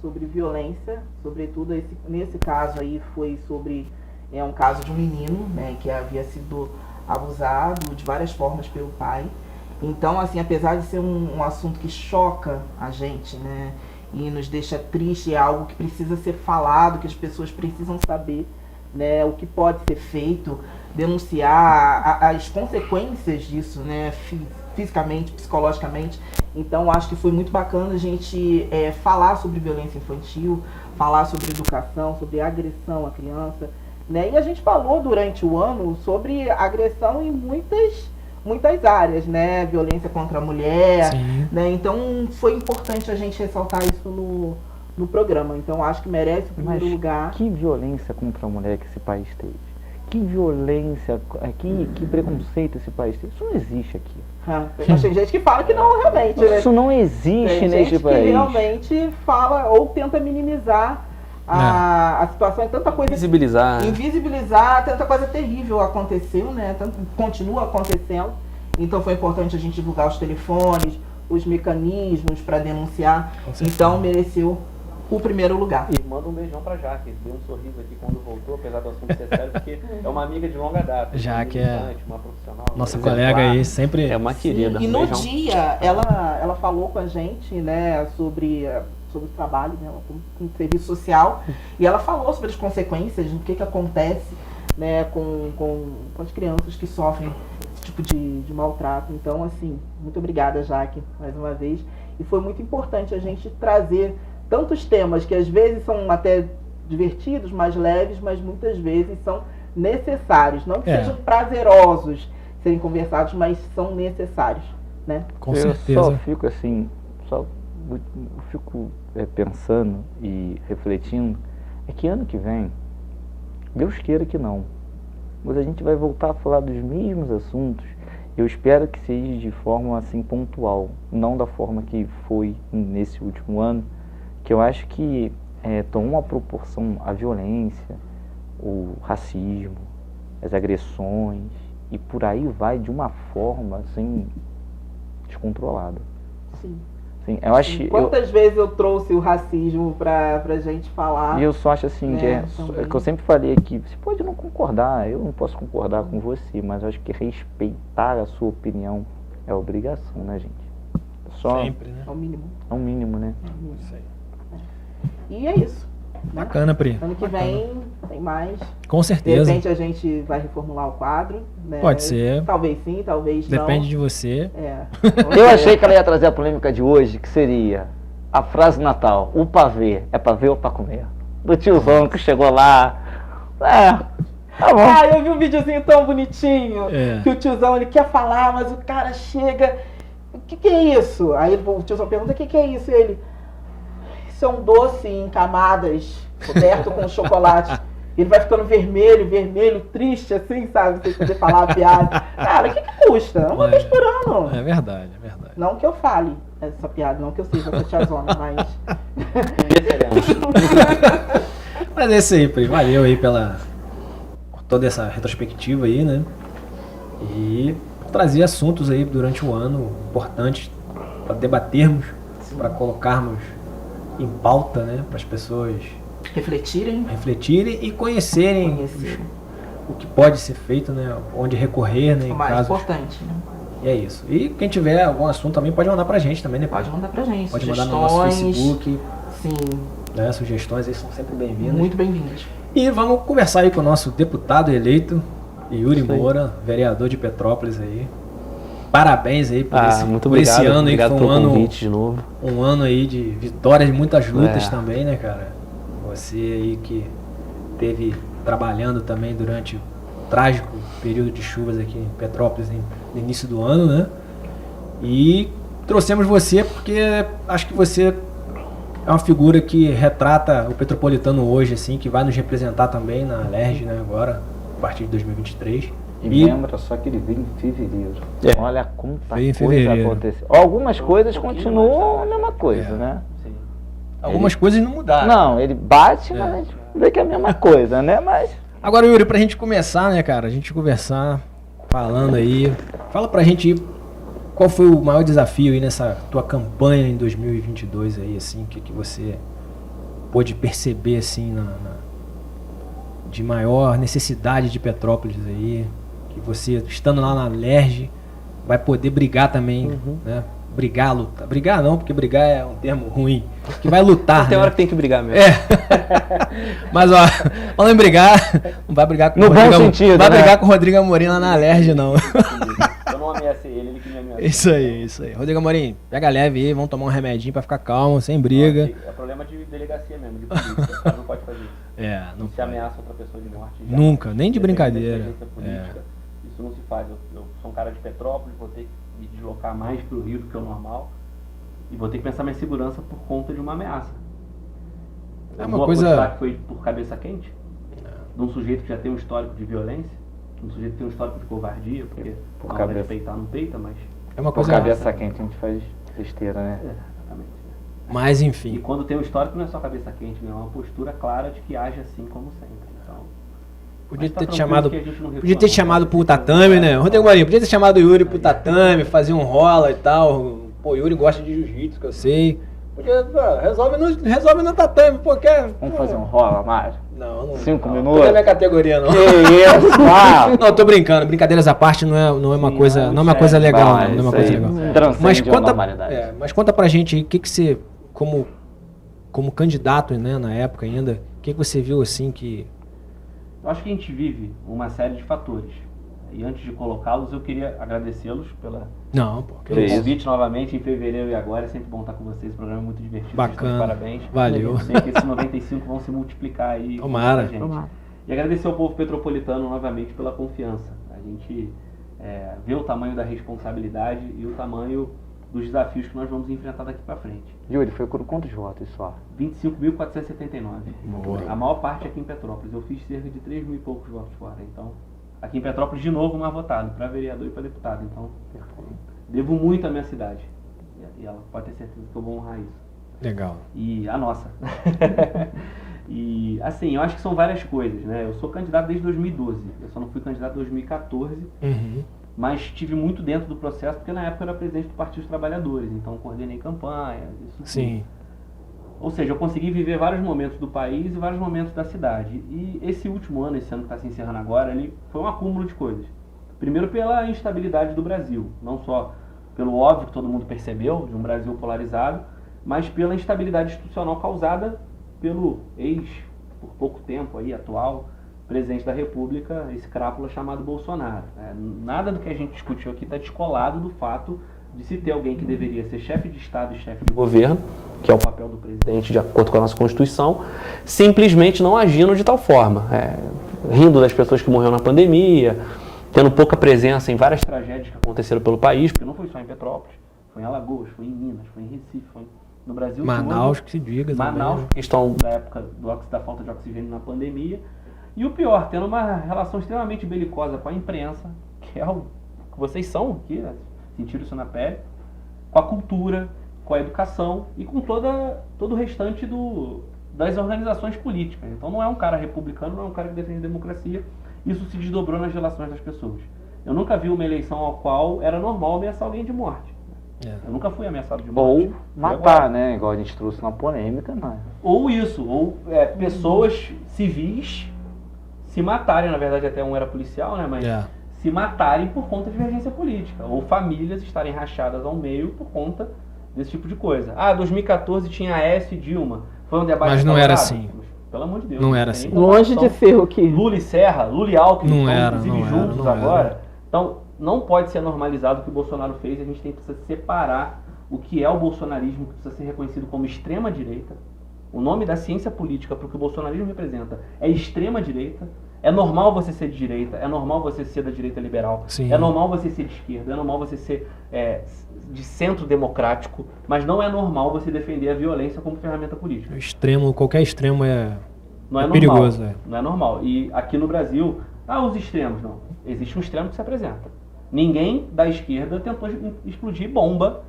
Sobre violência, sobretudo nesse caso aí foi sobre um caso de um menino, né, que havia sido abusado de várias formas pelo pai. Então, assim, apesar de ser um assunto que choca a gente, né, e nos deixa triste, é algo que precisa ser falado, que as pessoas precisam saber, né, o que pode ser feito, denunciar as consequências disso, né, fisicamente, psicologicamente. Então, acho que foi muito bacana a gente falar sobre violência infantil, falar sobre educação, sobre agressão à criança, né? E a gente falou durante o ano sobre agressão em muitas áreas, né? Violência contra a mulher, né? Então foi importante a gente ressaltar isso no programa. Então acho que merece o primeiro lugar. Que violência contra a mulher que esse país teve? Que violência, que preconceito esse país teve? Isso não existe aqui. Mas tem gente que fala que não realmente, né? Isso não existe tem neste gente país. que realmente fala ou tenta minimizar a situação. É tanta coisa. Invisibilizar, tanta coisa terrível aconteceu, né? Continua acontecendo. Então foi importante a gente divulgar os telefones, os mecanismos para denunciar. Então mereceu o primeiro lugar. E manda um beijão pra Jaque. Deu um sorriso aqui quando voltou, apesar do assunto ser sério, porque é uma amiga de longa data. Jaque uma profissional. Nossa colega aí, sempre. É uma querida. E no dia, ela falou com a gente, né, sobre o trabalho dela com serviço social, e ela falou sobre as consequências, o que acontece, né, com as crianças que sofrem esse tipo de maltrato. Então, assim, muito obrigada, Jaque, mais uma vez. E foi muito importante a gente trazer tantos temas que às vezes são até divertidos, mais leves, mas muitas vezes são necessários. Não que sejam prazerosos serem conversados, mas são necessários, né? Com certeza. Eu só fico assim, pensando e refletindo, é que ano que vem, Deus queira que não, mas a gente vai voltar a falar dos mesmos assuntos. Eu espero que seja de forma assim pontual, não da forma que foi nesse último ano, que eu acho que tomou uma proporção a violência, o racismo, as agressões, e por aí vai de uma forma assim descontrolada. Sim. Sim, eu acho. Quantas vezes eu trouxe o racismo pra gente falar? E eu só acho assim, né, que eu sempre falei aqui, você pode não concordar, eu não posso concordar com você, mas eu acho que respeitar a sua opinião é obrigação, né, gente? Sempre, né? É o mínimo. É o mínimo, né? Isso aí. E é isso. Bacana, Pri. Ano que vem tem mais. Com De certeza. repente a gente vai reformular o quadro, né? Pode ser. Talvez sim, talvez não. Depende de você. Eu achei que ela ia trazer a polêmica de hoje, que seria a frase Natal, o pavê, é pra ver ou pra comer? Do tiozão que chegou lá. Tá bom. Ah, eu vi um videozinho tão bonitinho, É. que o tiozão ele quer falar, mas o cara chega, o que é isso? Aí o tiozão pergunta, o que é isso? E ele, isso é um doce em camadas, coberto com chocolate. Ele vai ficando vermelho, triste, assim, sabe? Sem poder falar a piada. Cara, o que custa? Uma vez por ano. É verdade, é verdade. Não que eu fale essa piada, não que eu seja essa tiazona, mas... Mas é isso aí, Pri. Valeu aí por toda essa retrospectiva aí, né? E trazer assuntos aí durante o ano importantes para debatermos, para colocarmos em pauta, né? Para as pessoas refletirem e conhecerem o que pode ser feito, né? Onde recorrer, né? O Em mais casos. importante, né? E é isso. E quem tiver algum assunto também pode mandar pra gente também, né? Pode mandar pra gente. Pode mandar no nosso Facebook. Sim, Né? Sugestões aí são sempre bem-vindas. muito bem-vindas. E vamos conversar aí com o nosso deputado eleito, Yuri Moura, vereador de Petrópolis aí. Parabéns aí por, muito por esse obrigado, ano aí, que obrigado foi pelo um ano, convite de novo. um ano aí de vitórias, de muitas lutas É. também, né, cara? Você aí que teve trabalhando também durante o trágico período de chuvas aqui em Petrópolis no início do ano, né? E trouxemos você porque acho que você é uma figura que retrata o petropolitano hoje, assim, que vai nos representar também na Alerj, né, agora, a partir de 2023. E lembra só que ele veio em fevereiro. Olha quanta Veio em coisa fevereiro. aconteceu. Algumas coisas continuam a mesma coisa, né? Algumas coisas não mudaram. Não, ele bate, mas a gente vê que é a mesma coisa, né? Mas Agora, Yuri, pra gente começar, né, cara, a gente conversar, falando aí, fala pra gente aí, qual foi o maior desafio aí nessa tua campanha em 2022 aí, assim, que você pôde perceber, assim, de maior necessidade de Petrópolis aí, que você, estando lá na Alerj, vai poder brigar também, né? Lutar. Brigar não, porque brigar é um termo ruim. Que vai lutar, Tem né? hora que tem que brigar mesmo. Mas, ó, falando em brigar, não vai brigar com No o Rodrigo, bom sentido, vai né? brigar com o Rodrigo Amorim lá na Alerj, não. Eu não ameacei ele que me ameaçou. Isso aí. Rodrigo Amorim, pega leve aí, vamos tomar um remedinho pra ficar calmo, sem briga. É problema de delegacia mesmo, de polícia. O cara não pode fazer isso. Não Se pode. ameaça outra pessoa de morte. Nunca, nem de Depende da brincadeira. inteligência política, isso não se faz. Eu sou um cara de Petrópolis, vou ter que me deslocar mais pro Rio do que o normal. E vou ter que pensar minha segurança por conta de uma ameaça. É Eu uma vou coisa- apostar que foi por cabeça quente, de um sujeito que já tem um histórico de violência, um sujeito que tem um histórico de covardia, porque Por na hora de cabeça. peitar não peita, mas... É uma por coisa. cabeça quente a gente faz besteira, né? Exatamente. Mas E enfim. quando tem um histórico não é só cabeça quente, né? É uma postura clara de que age assim como sempre. Então, Podia mas tá ter tranquilo chamado. que a gente não Podia ter reclama, chamado né? pro tatame, né? Rodrigo Marinho, podia ter chamado o Yuri pro tatame, fazer um rola e tal. Pô, Yuri gosta de jiu-jitsu, que eu sei. Podia, pô, resolve no tatame, pô, quer. Vamos fazer um rola, Mário? Não. 5 Não minutos? é minha categoria, não. Que isso, ah! Não, tô brincando. Brincadeiras à parte não é uma coisa, não é uma coisa legal, não é uma coisa legal. Mas Mas conta pra gente aí, o que você, como candidato, né, na época ainda, o que você viu assim que eu acho que a gente vive uma série de fatores. E antes de colocá-los, eu queria agradecê-los pelo convite novamente em fevereiro e agora. É sempre bom estar com vocês. O programa é muito divertido. Bacana. Parabéns. Valeu. Eu sei que esses 95 vão se multiplicar aí. Tomara. Com a gente. E agradecer ao povo petropolitano novamente pela confiança. A gente vê o tamanho da responsabilidade e o tamanho dos desafios que nós vamos enfrentar daqui para frente. Yuri, foi por quantos votos só? 25.479. Boa. A maior parte aqui em Petrópolis. Eu fiz cerca de 3 mil e poucos votos fora. Então, aqui em Petrópolis, de novo, mais votado, para vereador e para deputado. Então, devo muito à minha cidade. E ela pode ter certeza que eu vou honrar isso. Legal. E a nossa. E, assim, eu acho que são várias coisas, né? Eu sou candidato desde 2012. Eu só não fui candidato em 2014. Mas estive muito dentro do processo, porque na época eu era presidente do Partido dos Trabalhadores. Então, coordenei campanhas, isso Sim. tudo. Ou seja, eu consegui viver vários momentos do país e vários momentos da cidade. E esse último ano, esse ano que está se encerrando agora, ele foi um acúmulo de coisas. Primeiro pela instabilidade do Brasil, não só pelo óbvio que todo mundo percebeu, de um Brasil polarizado, mas pela instabilidade institucional causada pelo por pouco tempo aí, atual presidente da República, esse crápula chamado Bolsonaro. Nada do que a gente discutiu aqui está descolado do fato de se ter alguém que deveria ser chefe de Estado e chefe de governo, que é o papel do presidente de acordo com a nossa Constituição, simplesmente não agindo de tal forma, rindo das pessoas que morreram na pandemia, tendo pouca presença em várias tragédias que aconteceram pelo país, porque não foi só em Petrópolis, foi em Alagoas, foi em Minas, foi em Recife, foi no Brasil. Manaus, que se diga. Manaus, questão da época da falta de oxigênio na pandemia. E o pior, tendo uma relação extremamente belicosa com a imprensa, que é o que vocês são aqui, né? Sentiram isso na pele, com a cultura, com a educação e com todo o restante das organizações políticas. Então não é um cara republicano, não é um cara que defende a democracia. Isso se desdobrou nas relações das pessoas. Eu nunca vi uma eleição ao qual era normal ameaçar alguém de morte. Eu nunca fui ameaçado de morte. Ou matar, né? Igual a gente trouxe na polêmica, né? Ou isso, ou pessoas civis se matarem, na verdade até um era policial, né? Mas se matarem por conta de divergência política. Ou famílias estarem rachadas ao meio por conta desse tipo de coisa. 2014 tinha Aécio e Dilma. Foi um debate. Mas não era assim. Pelo amor de Deus. Não era assim. Longe de ser o que... Lula e Serra, Lula e Alckmin Não estão era, inclusive não era, juntos não agora. era. Então, não pode ser normalizado o que o Bolsonaro fez. A gente precisa separar o que é o bolsonarismo, que precisa ser reconhecido como extrema-direita. O nome da ciência política para o que o bolsonarismo representa é extrema-direita. É normal você ser de direita, é normal você ser da direita liberal, Sim. é normal você ser de esquerda, é normal você ser de centro democrático, mas não é normal você defender a violência como ferramenta política. Qualquer extremo Não é perigoso. Normal, não é normal. E aqui no Brasil, os extremos, não. Existe um extremo que se apresenta. Ninguém da esquerda tentou explodir bomba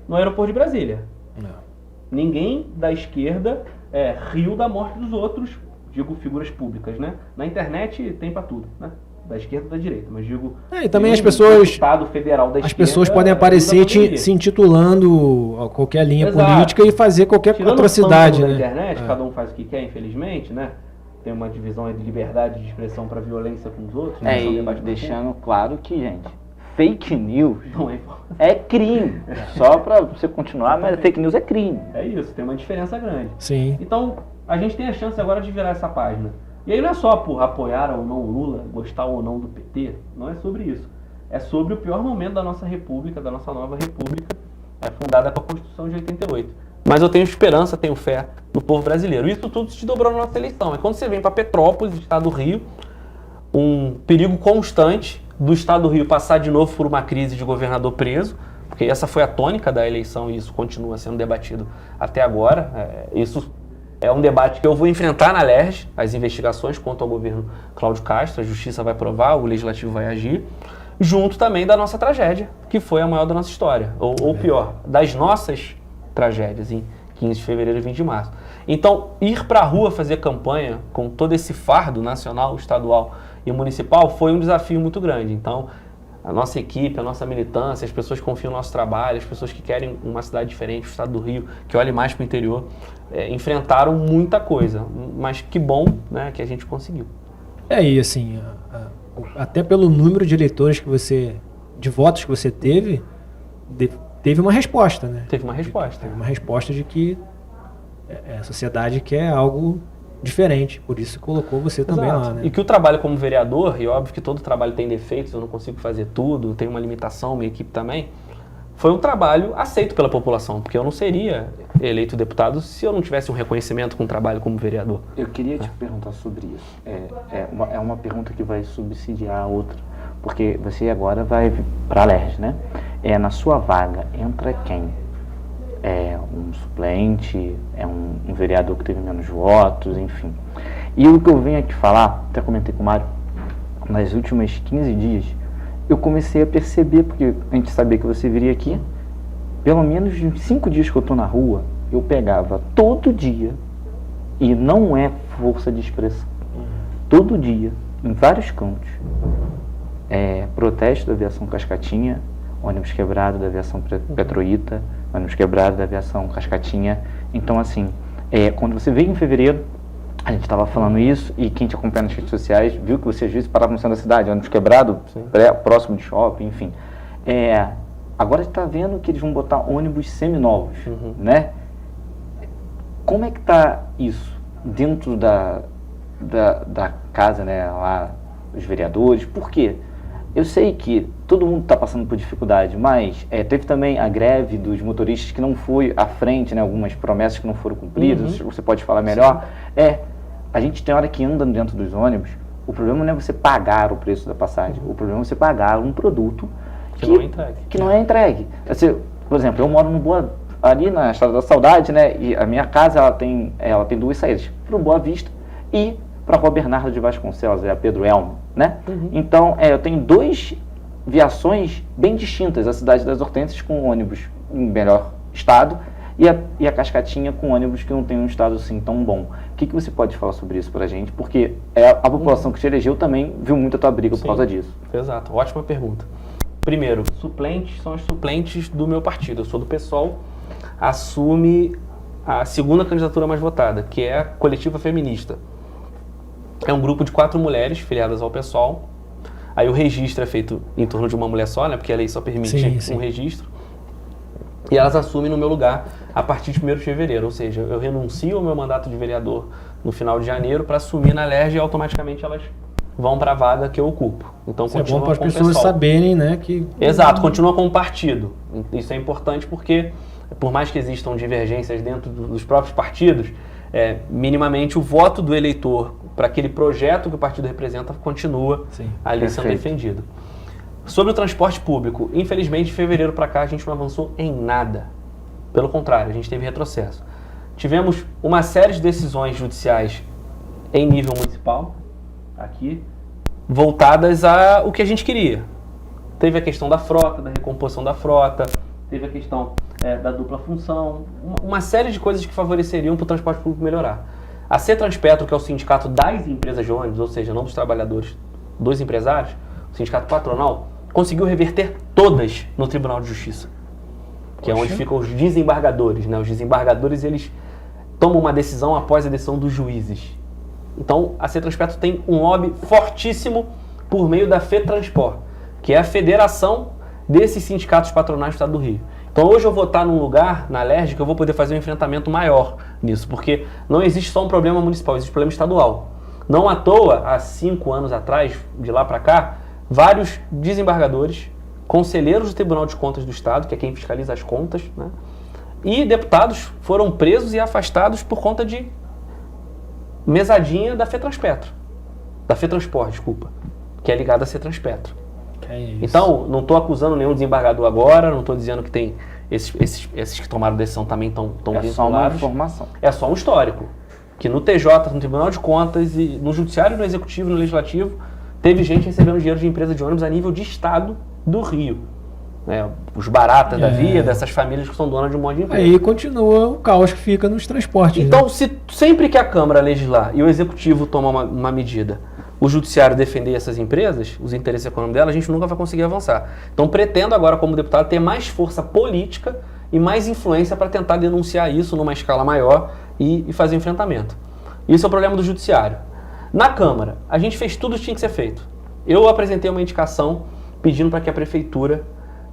no aeroporto de Brasília. Não. Ninguém da esquerda riu da morte dos outros, digo figuras públicas, né? Na internet tem pra tudo, né? Da esquerda e da direita, mas digo... E também as pessoas... Estado federal da As esquerda, pessoas podem aparecer se intitulando a qualquer linha Exato. política e fazer qualquer Tirando atrocidade, o né? da internet, cada um faz o que quer, infelizmente, né? Tem uma divisão aí de liberdade de expressão para violência com os outros. Né? E deixando claro que, gente, fake news não é crime. Só para você continuar, mas fake news é crime. É isso, tem uma diferença grande. Sim. Então, a gente tem a chance agora de virar essa página. E aí não é só por apoiar ou não o Lula, gostar ou não do PT, não é sobre isso. É sobre o pior momento da nossa república, da nossa nova república, fundada com a Constituição de 88. Mas eu tenho esperança, tenho fé no povo brasileiro. Isso tudo se dobrou na nossa eleição. É quando você vem para Petrópolis, estado do Rio, um perigo constante do estado do Rio passar de novo por uma crise de governador preso, porque essa foi a tônica da eleição e isso continua sendo debatido até agora. Isso é um debate que eu vou enfrentar na LERJ, as investigações contra o governo Cláudio Castro, a justiça vai provar, o legislativo vai agir, junto também da nossa tragédia, que foi a maior da nossa história, ou pior, das nossas tragédias, em 15 de fevereiro e 20 de março. Então, ir para a rua fazer campanha com todo esse fardo nacional, estadual e municipal foi um desafio muito grande. Então, a nossa equipe, a nossa militância, as pessoas que confiam no nosso trabalho, as pessoas que querem uma cidade diferente, o estado do Rio, que olhe mais para o interior, enfrentaram muita coisa. Mas que bom, né, que a gente conseguiu. E assim, até pelo número de eleitores de votos que você teve uma resposta, né? Teve uma resposta. Teve uma resposta de que a sociedade quer algo diferente. Por isso colocou você também Exato. lá, né? E que o trabalho como vereador, e óbvio que todo trabalho tem defeitos, eu não consigo fazer tudo, tem uma limitação, minha equipe também, foi um trabalho aceito pela população, porque eu não seria eleito deputado se eu não tivesse um reconhecimento com o trabalho como vereador. Eu queria te perguntar sobre isso. É uma pergunta que vai subsidiar a outra, porque você agora vai para a LERJ, né? Na sua vaga entra quem? É um suplente, é um vereador que teve menos votos, enfim. E o que eu venho aqui falar, até comentei com o Mário, nas últimas 15 dias, eu comecei a perceber, porque a gente sabia que você viria aqui, pelo menos 5 dias que eu tô na rua, eu pegava todo dia, e não é força de expressão, todo dia, em vários cantos, protesto da aviação Cascatinha, ônibus quebrado da aviação Petroíta, ônibus quebrado da aviação Cascatinha. Então, assim, quando você veio em fevereiro, a gente estava falando isso, e quem te acompanha nas redes sociais viu que você às vezes parava no centro da cidade, ônibus quebrado, próximo de shopping, enfim. Agora está vendo que eles vão botar ônibus seminovos, né? Como é que está isso dentro da casa, né, lá, os vereadores? Por quê? Eu sei que todo mundo está passando por dificuldade, mas teve também a greve dos motoristas que não foi à frente, né, algumas promessas que não foram cumpridas, você pode falar melhor. A gente tem hora que anda dentro dos ônibus, o problema não é você pagar o preço da passagem, o problema é você pagar um produto que não é entregue. Por exemplo, eu moro ali na Estrada da Saudade, né, e a minha casa ela tem 2 saídas, para o Boa Vista e para a Rua Bernardo de Vasconcelos, a Pedro Elmo, né? Então, eu tenho 2 viações bem distintas, a Cidade das Hortênsias com ônibus em melhor estado e a Cascatinha com ônibus que não tem um estado assim tão bom. O que você pode falar sobre isso pra gente? Porque a população que te elegeu também viu muito a tua briga por causa disso. Exato, ótima pergunta. Primeiro, suplentes são os suplentes do meu partido. Eu sou do PSOL, assume a segunda candidatura mais votada, que é a Coletiva Feminista. É um grupo de 4 mulheres filiadas ao PSOL. Aí o registro é feito em torno de uma mulher só, né? Porque a lei só permite um registro. E elas assumem no meu lugar a partir de 1º de fevereiro. Ou seja, eu renuncio ao meu mandato de vereador no final de janeiro para assumir na LERJ e automaticamente elas vão para a vaga que eu ocupo. Então Isso continua é bom para as pessoas saberem, né? Que... Exato, continua como partido. Isso é importante porque, por mais que existam divergências dentro dos próprios partidos, minimamente o voto do eleitor para aquele projeto que o partido representa continua ali sendo defendido. Sobre o transporte público, infelizmente de fevereiro para cá a gente não avançou em nada. Pelo contrário, a gente teve retrocesso. Tivemos uma série de decisões judiciais em nível municipal, aqui, voltadas ao que a gente queria. Teve a questão da frota, da recomposição da frota, teve a questão da dupla função, uma série de coisas que favoreceriam para o transporte público melhorar. A CETRANSPETRO, que é o sindicato das empresas de ônibus, ou seja, não dos trabalhadores, dos empresários, o sindicato patronal, conseguiu reverter todas no Tribunal de Justiça, que é onde ficam os desembargadores, né? Os desembargadores, eles tomam uma decisão após a decisão dos juízes. Então, a CETRANSPETRO tem um lobby fortíssimo por meio da FETRANSPOR, que é a federação desses sindicatos patronais do Estado do Rio. Então hoje eu vou estar num lugar, na LERJ, que eu vou poder fazer um enfrentamento maior nisso, porque não existe só um problema municipal, existe um problema estadual. Não à toa, há 5 anos atrás, de lá para cá, vários desembargadores, conselheiros do Tribunal de Contas do Estado, que é quem fiscaliza as contas, né, e deputados foram presos e afastados por conta de mesadinha da FETRANSPETRO, da FETRANSPOR, desculpa, que é ligada à CETRANSPETRO. Então, não estou acusando nenhum desembargador agora, não estou dizendo que tem esses que tomaram decisão também estão vinculados. É só uma informação. É só um histórico. Que no TJ, no Tribunal de Contas, e no Judiciário, no Executivo, no Legislativo, teve gente recebendo dinheiro de empresa de ônibus a nível de Estado do Rio. Os baratas da vida, dessas famílias que são donas de um monte de empresa. Aí continua o caos que fica nos transportes. Então, sempre que a Câmara legislar e o Executivo tomar uma medida, o Judiciário defender essas empresas, os interesses econômicos delas, a gente nunca vai conseguir avançar. Então, pretendo agora, como deputado, ter mais força política e mais influência para tentar denunciar isso numa escala maior e fazer enfrentamento. Isso é o problema do Judiciário. Na Câmara, a gente fez tudo o que tinha que ser feito. Eu apresentei uma indicação pedindo para que a Prefeitura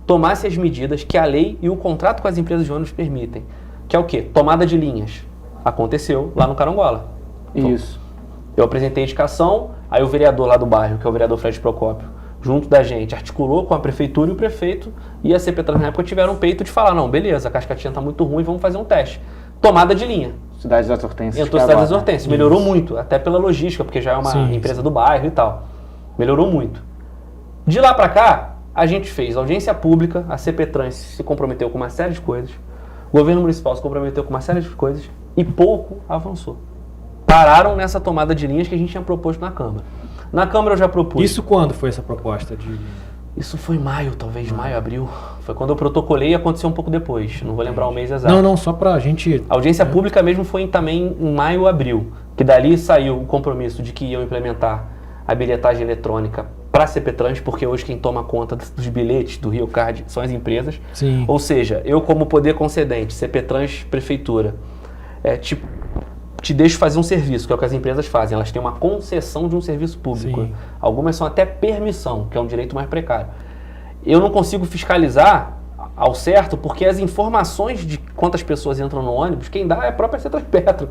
tomasse as medidas que a lei e o contrato com as empresas de ônibus permitem. Que é o quê? Tomada de linhas. Aconteceu lá no Carangola. Isso. Eu apresentei a indicação, aí o vereador lá do bairro, que é o vereador Fred Procópio, junto da gente, articulou com a prefeitura e o prefeito e a CPTrans na época tiveram um peito de falar, não, beleza, a cascatinha tá muito ruim, vamos fazer um teste. Tomada de linha. Cidade das Hortênsias. Entrou Cidade das Hortênsias. Melhorou muito, até pela logística, porque já é uma empresa do bairro e tal. Melhorou muito. De lá pra cá, a gente fez audiência pública, a CPTrans se comprometeu com uma série de coisas, o governo municipal se comprometeu com uma série de coisas e pouco avançou. Pararam nessa tomada de linhas que a gente tinha proposto na Câmara. Na Câmara eu já propus... Isso quando foi essa proposta de... Isso foi maio, talvez maio, abril. Foi quando eu protocolei e aconteceu um pouco depois. Não vou lembrar o mês exato. Não, só pra gente... A audiência pública mesmo foi também em maio ou abril. Que dali saiu o compromisso de que iam implementar a bilhetagem eletrônica para a CPTrans, porque hoje quem toma conta dos bilhetes do Rio Card são as empresas. Sim. Ou seja, eu como poder concedente, CPTrans, prefeitura, te deixo fazer um serviço, que é o que as empresas fazem. Elas têm uma concessão de um serviço público. Sim. Algumas são até permissão, que é um direito mais precário. Eu não consigo fiscalizar ao certo, porque as informações de quantas pessoas entram no ônibus, quem dá é a própria Cetraspetro.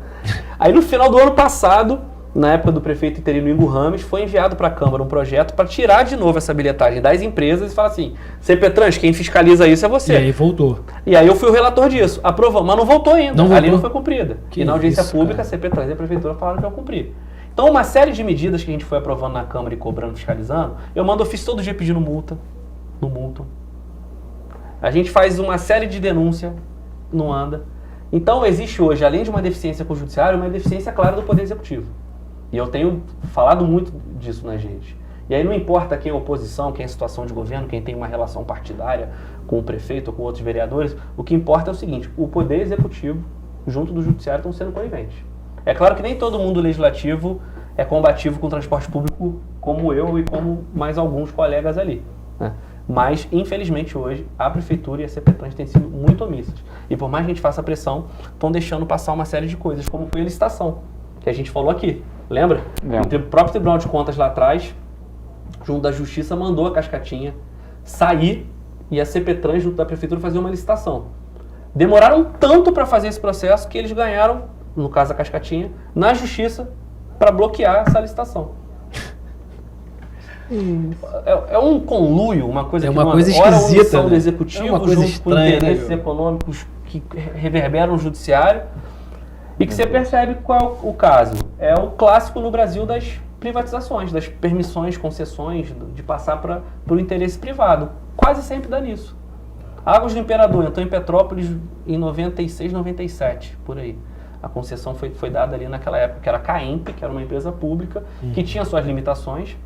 Aí no final do ano passado, na época do prefeito interino Ingo Rames, foi enviado para a Câmara um projeto para tirar de novo essa bilhetagem das empresas e falar assim, CPTrans, quem fiscaliza isso é você. E aí voltou. E aí eu fui o relator disso. Aprovou, mas não voltou ainda. Não A lei voltou? não foi cumprida. Que e na audiência isso, pública, cara. a CPTrans e a prefeitura falaram que iam cumprir. Então uma série de medidas que a gente foi aprovando na Câmara e cobrando, fiscalizando, eu mando ofício todo dia pedindo multa. Não multam. A gente faz uma série de denúncias, não anda. Então existe hoje, além de uma deficiência com o judiciário, uma deficiência clara do Poder Executivo. E eu tenho falado muito disso na gente. E aí não importa quem é oposição, quem é situação de governo, quem tem uma relação partidária com o prefeito ou com outros vereadores, o que importa é o seguinte, o Poder Executivo junto do Judiciário estão sendo coniventes. É claro que nem todo mundo legislativo é combativo com o transporte público como eu e como mais alguns colegas ali, né? Mas, infelizmente, hoje, a Prefeitura e a CPTrans têm sido muito omissas. E por mais que a gente faça pressão, estão deixando passar uma série de coisas, como foi a licitação, que a gente falou aqui. Lembra? O próprio Tribunal de Contas lá atrás, junto da Justiça, mandou a cascatinha sair e a CPTrans, junto da Prefeitura, fazer uma licitação. Demoraram tanto para fazer esse processo que eles ganharam, no caso da cascatinha, na Justiça, para bloquear essa licitação. É um conluio, uma coisa É que uma não coisa ora a esquisita, omissão né? do Executivo, É uma coisa junto estranha, com interesses né? econômicos que reverberam no Judiciário, e que você percebe qual é o caso. É o clássico no Brasil das privatizações, das permissões, concessões, de passar para o interesse privado. Quase sempre dá nisso. Águas do Imperador entrou em Petrópolis em 96, 97, por aí. A concessão foi dada ali naquela época, que era a CAEMP, que era uma empresa pública, que tinha suas limitações.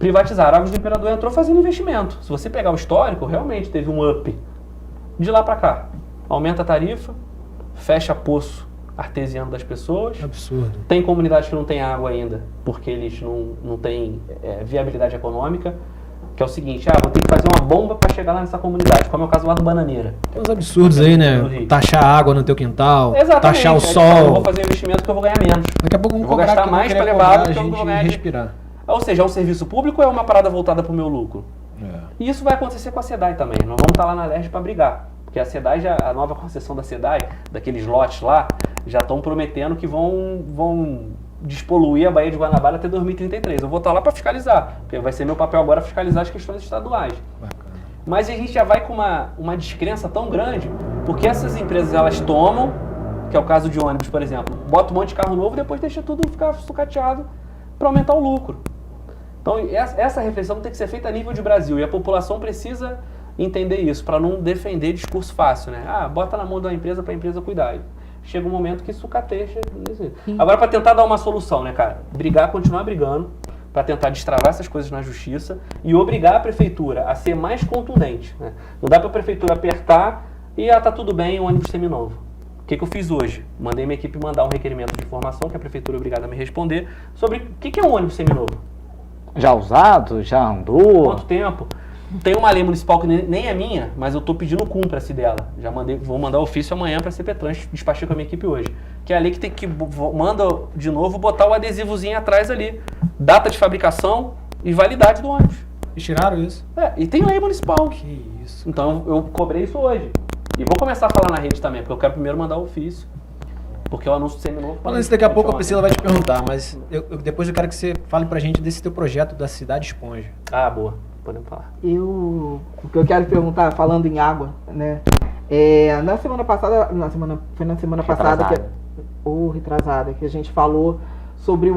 Privatizaram. A Águas do Imperador entrou fazendo investimento. Se você pegar o histórico, realmente teve um up. De lá para cá, aumenta a tarifa, fecha poço artesiano das pessoas. Absurdo. Tem comunidades que não têm água ainda, porque eles não têm viabilidade econômica. Que é o seguinte, vou ter que fazer uma bomba para chegar lá nessa comunidade, como é o caso lá do Bananeira. Tem uns absurdos aí, né? Taxar a água no teu quintal, Exatamente. taxar o Aí sol. eu vou fazer um investimento que eu vou ganhar menos. Daqui a pouco Eu vamos vou cobrar gastar que mais vão para querer levar cobrar água a que eu não vou gente ganhar. respirar. Ou seja, é um serviço público ou é uma parada voltada para o meu lucro? E isso vai acontecer com a SEDAI também. Nós vamos estar lá na LERJ para brigar. Porque a SEDAI, a nova concessão da SEDAI, daqueles lotes lá, já estão prometendo que vão despoluir a Baía de Guanabara até 2033. Eu vou estar lá para fiscalizar, porque vai ser meu papel agora fiscalizar as questões estaduais. Bacana. Mas a gente já vai com uma descrença tão grande, porque essas empresas elas tomam, que é o caso de ônibus, por exemplo, bota um monte de carro novo e depois deixa tudo ficar sucateado para aumentar o lucro. Então essa reflexão tem que ser feita a nível de Brasil e a população precisa entender isso, para não defender discurso fácil, né? Bota na mão da empresa para a empresa cuidar. Chega um momento que sucateia. Agora, para tentar dar uma solução, né, cara? Continuar brigando, para tentar destravar essas coisas na justiça e obrigar a prefeitura a ser mais contundente, né? Não dá para a prefeitura apertar e tá tudo bem, o ônibus seminovo. O que eu fiz hoje? Mandei minha equipe mandar um requerimento de informação, que a prefeitura é obrigada a me responder, sobre o que é um ônibus seminovo. Já usado? Já andou? Quanto tempo? Tem uma lei municipal que nem é minha, mas eu estou pedindo cumpra-se dela. Vou mandar ofício amanhã para a CPTrans, despachei com a minha equipe hoje. Que é a lei que manda de novo botar o adesivozinho atrás ali. Data de fabricação e validade do ônibus. E tiraram isso? E tem lei municipal. Que isso. Então eu cobrei isso hoje. E vou começar a falar na rede também, porque eu quero primeiro mandar o ofício. Porque o anúncio seminovo... Falando isso, daqui a pouco a Priscila vai te perguntar, mas depois eu quero que você fale pra gente desse teu projeto da Cidade Esponja. Ah, boa. Podemos falar. O que eu quero perguntar, falando em água, né? Na semana passada, foi na semana passada retrasada, que a gente falou sobre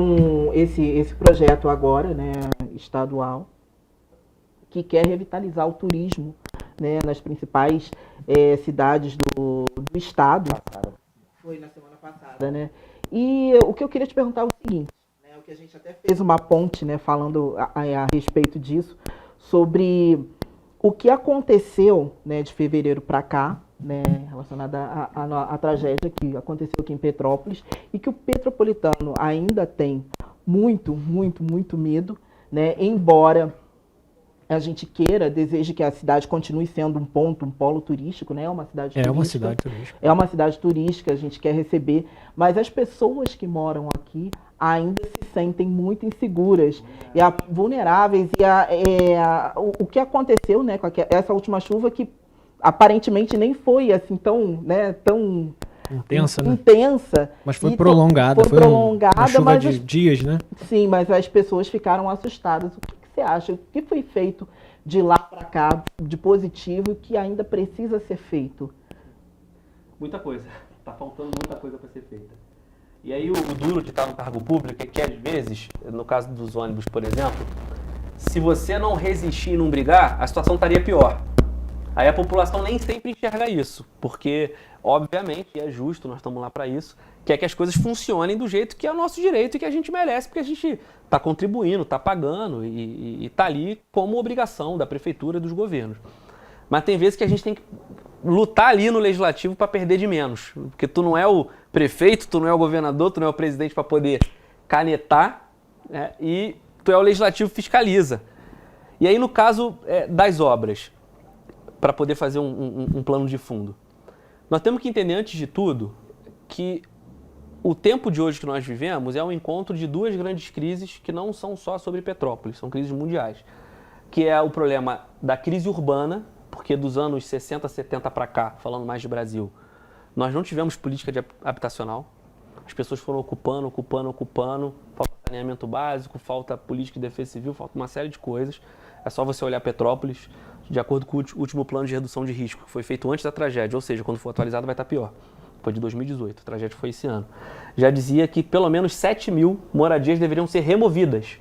esse projeto agora, né, estadual, que quer revitalizar o turismo, né, nas principais cidades do estado. Foi na semana passada, né? E o que eu queria te perguntar é o seguinte, né, o que a gente até fez uma ponte, né, falando a respeito disso, sobre o que aconteceu, né, de fevereiro para cá, né, relacionada à tragédia que aconteceu aqui em Petrópolis, e que o petropolitano ainda tem muito medo, né, embora a gente deseje que a cidade continue sendo um polo turístico, né, uma cidade turística. É uma cidade turística, a gente quer receber, mas as pessoas que moram aqui ainda se sentem muito inseguras e vulneráveis. O que aconteceu, né, com essa última chuva, que aparentemente nem foi assim tão intensa, mas foi prolongada. Foi prolongada, uma chuva mas de dias, né? Sim, mas as pessoas ficaram assustadas. O que você acha? O que foi feito de lá para cá de positivo que ainda precisa ser feito? Muita coisa. Tá faltando muita coisa para ser feita. E aí o duro de estar no cargo público é que, às vezes, no caso dos ônibus, por exemplo, se você não resistir e não brigar, a situação estaria pior. Aí a população nem sempre enxerga isso, porque, obviamente, e é justo, nós estamos lá para isso, quer que as coisas funcionem do jeito que é o nosso direito e que a gente merece, porque a gente está contribuindo, está pagando e está ali como obrigação da prefeitura e dos governos. Mas tem vezes que a gente tem que lutar ali no legislativo para perder de menos, porque tu não é o prefeito, tu não é o governador, tu não é o presidente para poder canetar, né, e tu é o legislativo que fiscaliza. E aí, no caso das obras, para poder fazer um plano de fundo, nós temos que entender, antes de tudo, que o tempo de hoje que nós vivemos é um encontro de duas grandes crises que não são só sobre Petrópolis, são crises mundiais, que é o problema da crise urbana, porque dos anos 60, 70 para cá, falando mais de Brasil, nós não tivemos política habitacional, as pessoas foram ocupando, falta saneamento básico, falta política de defesa civil, falta uma série de coisas. É só você olhar Petrópolis, de acordo com o último plano de redução de risco, que foi feito antes da tragédia, ou seja, quando for atualizado vai estar pior. Foi de 2018, a tragédia foi esse ano. Já dizia que pelo menos 7 mil moradias deveriam ser removidas.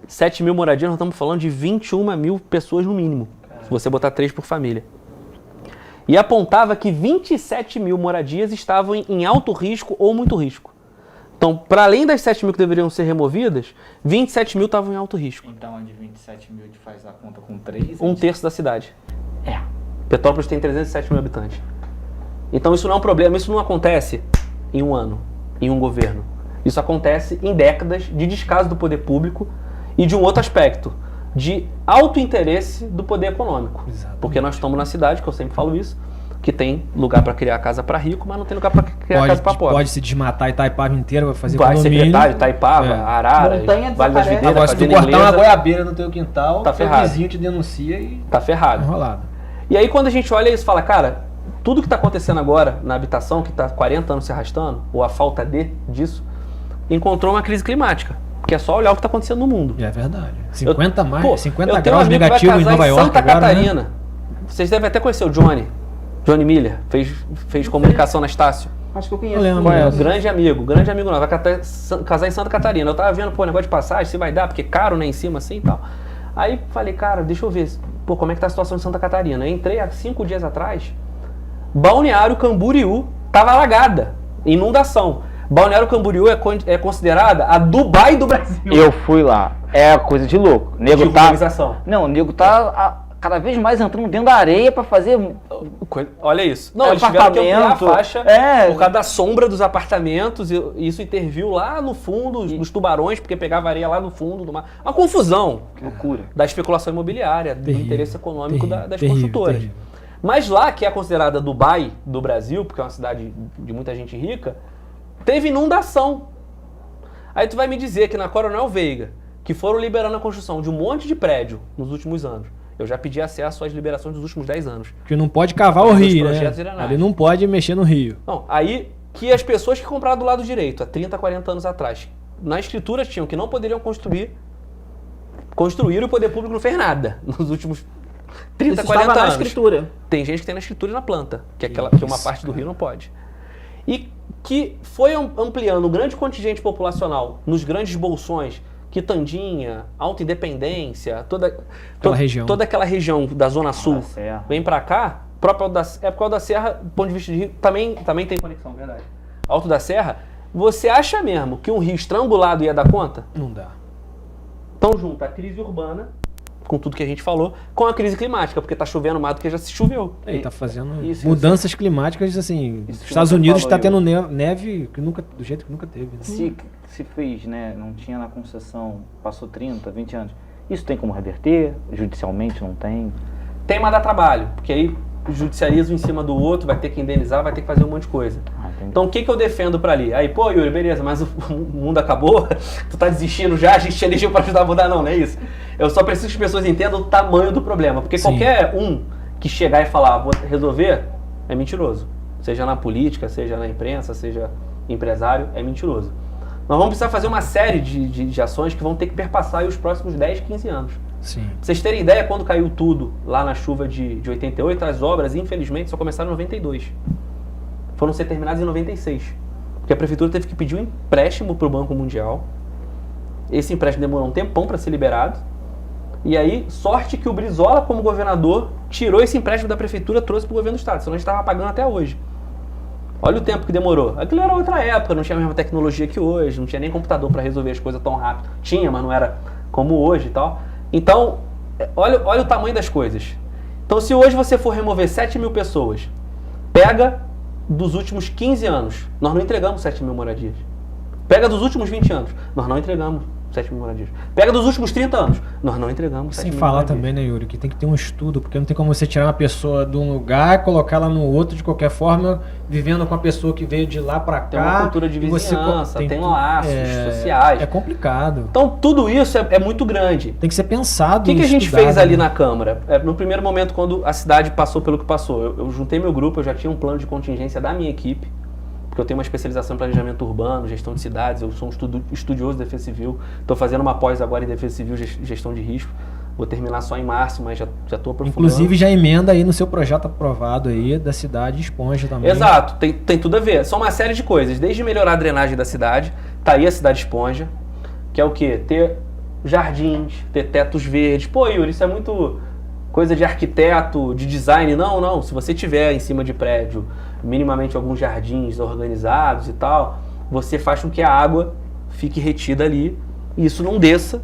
7 mil moradias, nós estamos falando de 21 mil pessoas no mínimo, se você botar 3 por família. E apontava que 27 mil moradias estavam em alto risco ou muito risco. Então, para além das 7 mil que deveriam ser removidas, 27 mil estavam em alto risco. Então, de 27 mil, a gente faz a conta com 3? Um terço da cidade. Petrópolis tem 307 mil habitantes. Então, isso não é um problema, isso não acontece em um ano, em um governo. Isso acontece em décadas de descaso do poder público e de um outro aspecto, de alto interesse do poder econômico. Exatamente. Porque nós estamos na cidade, que eu sempre falo isso, que tem lugar para criar casa para rico, mas não tem lugar para criar casa para pobre. Pode se desmatar Itaipava inteira, vai fazer condomínio. Secretário, Itaipava, Araras, Vale das Videiras. Agora, se tu cortar uma goiabeira no teu quintal, tá ferrado. O vizinho te denuncia e tá ferrado. Enrolado. E aí quando a gente olha isso, fala, cara, tudo que está acontecendo agora na habitação, que está 40 anos se arrastando, ou a falta disso, encontrou uma crise climática. Que é só olhar o que está acontecendo no mundo. É verdade. 50 eu graus negativos em Nova York Santa agora, Catarina. Né? Vocês devem até conhecer o Johnny Miller, fez comunicação na Estácio. Acho que eu conheço. Grande amigo nosso, vai casar em Santa Catarina. Eu tava vendo, negócio de passagem, se vai dar, porque caro, né, em cima assim e tal. Aí falei, cara, deixa eu ver, como é que tá a situação em Santa Catarina. Eu entrei há 5 dias atrás, Balneário Camboriú tava alagada, inundação. Balneário Camboriú é considerada a Dubai do Brasil. Eu fui lá, é coisa de louco. De urbanização. Não, o nego tá cada vez mais entrando dentro da areia para fazer... Olha isso. Não, eles tiveram que ampliar a faixa por causa da sombra dos apartamentos, e isso interviu lá no fundo, nos tubarões, porque pegava areia lá no fundo do mar. Uma confusão. Que loucura. Da especulação imobiliária, do interesse econômico das construtoras. Terrível. Mas lá, que é considerada Dubai do Brasil, porque é uma cidade de muita gente rica, teve inundação. Aí tu vai me dizer que na Coronel Veiga, que foram liberando a construção de um monte de prédio nos últimos anos, eu já pedi acesso às liberações dos últimos 10 anos. Porque não pode cavar o rio, né? Ali não pode mexer no rio. Não, aí que as pessoas que compraram do lado direito, há 30, 40 anos atrás, na escritura tinham que não poderiam construir e o poder público não fez nada nos últimos 30, Isso 40 estava na anos. escritura. Tem gente que tem na escritura e na planta, que é uma parte do rio não pode. E que foi ampliando um grande contingente populacional nos grandes bolsões, Quitandinha, Alta Independência, toda aquela região da Zona Sul, Serra. vem pra cá, próprio Alto da Serra, da Serra, do ponto de vista de rio, também tem conexão, verdade. Alto da Serra, você acha mesmo que um rio estrangulado ia dar conta? Não dá. Então junta a crise urbana, com tudo que a gente falou, com a crise climática, porque tá chovendo mais do que já se choveu. Ele tá fazendo Isso, mudanças climáticas, assim, Isso os que Estados você Unidos falou, está tendo neve que nunca, do jeito que nunca teve. Né? Se fez, né, não tinha na concessão, passou 30, 20 anos, isso tem como reverter? Judicialmente não tem? Tem, mas dá trabalho, porque aí judicializa um em cima do outro, vai ter que indenizar, vai ter que fazer um monte de coisa. Entendi. Então o que eu defendo pra ali? Aí, pô, Yuri, beleza, mas o mundo acabou? Tu tá desistindo já? A gente te elegeu pra ajudar a mudar? Não, não é isso. Eu só preciso que as pessoas entendam o tamanho do problema, porque Sim. qualquer um que chegar e falar, vou resolver, é mentiroso. Seja na política, seja na imprensa, seja empresário, é mentiroso. Nós vamos precisar fazer uma série de ações que vão ter que perpassar aí os próximos 10, 15 anos. Sim. Pra vocês terem ideia, quando caiu tudo lá na chuva de 88, as obras, infelizmente, só começaram em 92. Foram ser terminadas em 96. Porque a prefeitura teve que pedir um empréstimo para o Banco Mundial. Esse empréstimo demorou um tempão para ser liberado. E aí, sorte que o Brizola, como governador, tirou esse empréstimo da prefeitura e trouxe para o governo do estado. Senão a gente estava pagando até hoje. Olha o tempo que demorou. Aquilo era outra época, não tinha a mesma tecnologia que hoje, não tinha nem computador para resolver as coisas tão rápido. Tinha, mas não era como hoje e tal. Então, olha o tamanho das coisas. Então, se hoje você for remover 7 mil pessoas, pega dos últimos 15 anos, nós não entregamos 7 mil moradias. Pega dos últimos 20 anos, nós não entregamos 7 mil moradias. Pega dos últimos 30 anos, nós não entregamos 7 Sem mil falar moradias. também, né, Yuri, que tem que ter um estudo, porque não tem como você tirar uma pessoa de um lugar e colocá-la no outro de qualquer forma, vivendo com a pessoa que veio de lá pra cá. Tem uma cultura de e você vizinhança, tem tu- laços sociais. É complicado. Então, tudo isso é muito grande. Tem que ser pensado. O que a gente estudado, fez ali né? na Câmara? No primeiro momento, quando a cidade passou pelo que passou, eu juntei meu grupo, eu já tinha um plano de contingência da minha equipe, porque eu tenho uma especialização em planejamento urbano, gestão de cidades, eu sou um estudioso de defesa civil, estou fazendo uma pós agora em defesa civil, gestão de risco, vou terminar só em março, mas já estou aprofundando. Inclusive já emenda aí no seu projeto aprovado aí da cidade Esponja também. Exato, tem tudo a ver. São uma série de coisas, desde melhorar a drenagem da cidade, tá aí a cidade Esponja, que é o quê? Ter jardins, ter tetos verdes. Pô, Yuri, isso é muito coisa de arquiteto, de design. Não. Se você tiver em cima de prédio minimamente alguns jardins organizados e tal, você faz com que a água fique retida ali e isso não desça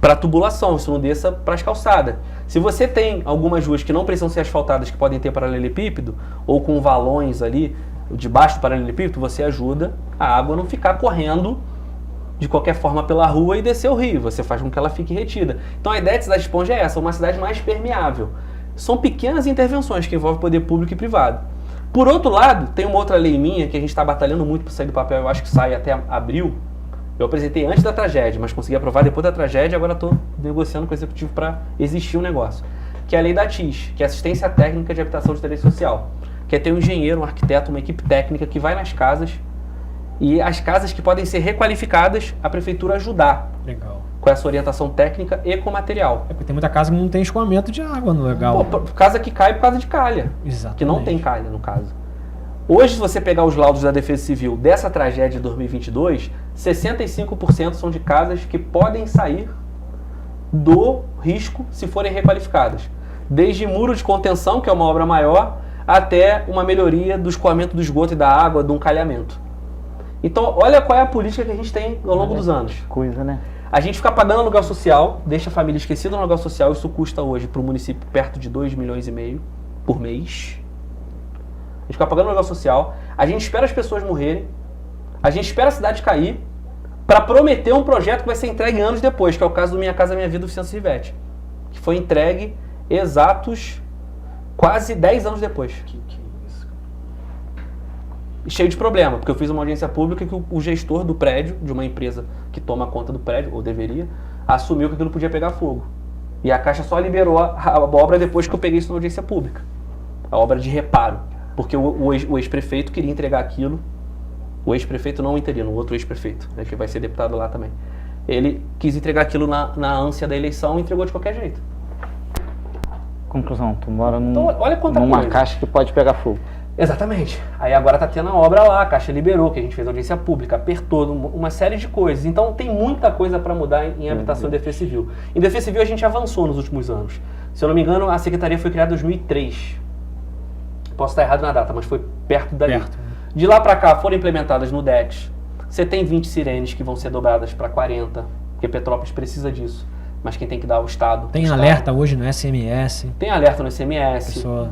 para a tubulação, isso não desça para as calçadas. Se você tem algumas ruas que não precisam ser asfaltadas, que podem ter paralelepípedo, ou com valões ali debaixo do paralelepípedo, você ajuda a água a não ficar correndo de qualquer forma pela rua e descer o rio. Você faz com que ela fique retida. Então a ideia de Cidade Esponja é essa, uma cidade mais permeável. São pequenas intervenções que envolvem poder público e privado. Por outro lado, tem uma outra lei minha que a gente está batalhando muito para sair do papel, eu acho que sai até abril. Eu apresentei antes da tragédia, mas consegui aprovar depois da tragédia, agora estou negociando com o executivo para existir um negócio. Que é a lei da ATIS, que é Assistência Técnica de Habitação de Interesse Social. Que é ter um engenheiro, um arquiteto, uma equipe técnica que vai nas casas e as casas que podem ser requalificadas, a prefeitura ajudar Legal. com essa orientação técnica e com material. É porque tem muita casa que não tem escoamento de água no legal. Pô, casa que cai por causa de calha. Exatamente. Que não tem calha, no caso. Hoje, se você pegar os laudos da Defesa Civil dessa tragédia de 2022, 65% são de casas que podem sair do risco se forem requalificadas. Desde muro de contenção, que é uma obra maior, até uma melhoria do escoamento do esgoto e da água, de um calhamento. Então, olha qual é a política que a gente tem ao longo dos anos. Coisa, né? A gente fica pagando aluguel social, deixa a família esquecida no aluguel social, isso custa hoje para o município perto de 2,5 milhões por mês. A gente fica pagando aluguel social, a gente espera as pessoas morrerem, a gente espera a cidade cair para prometer um projeto que vai ser entregue anos depois, que é o caso do Minha Casa Minha Vida, Oficina Rivete, que foi entregue exatos quase 10 anos depois. Que isso? Cheio de problema, porque eu fiz uma audiência pública que o gestor do prédio, de uma empresa que toma conta do prédio, ou deveria, assumiu que aquilo podia pegar fogo. E a Caixa só liberou a obra depois que eu peguei isso na audiência pública. A obra de reparo. Porque o ex-prefeito queria entregar aquilo o ex-prefeito, não o interino, o outro ex-prefeito, né, que vai ser deputado lá também. Ele quis entregar aquilo na ânsia da eleição e entregou de qualquer jeito. Conclusão, tu mora Então, olha quanta numa coisa. caixa que pode pegar fogo. Exatamente. Aí agora tá tendo a obra lá, a Caixa liberou, que a gente fez audiência pública, apertou, uma série de coisas. Então tem muita coisa para mudar em habitação e defesa civil. Em defesa civil a gente avançou nos últimos anos. Se eu não me engano, a secretaria foi criada em 2003. Posso estar errado na data, mas foi perto dali. De lá para cá foram implementadas no DET. Você tem 20 sirenes que vão ser dobradas para 40, porque Petrópolis precisa disso. Mas quem tem que dar é o Estado. Tem o Estado. alerta hoje no SMS. Tem alerta no SMS. Pessoa...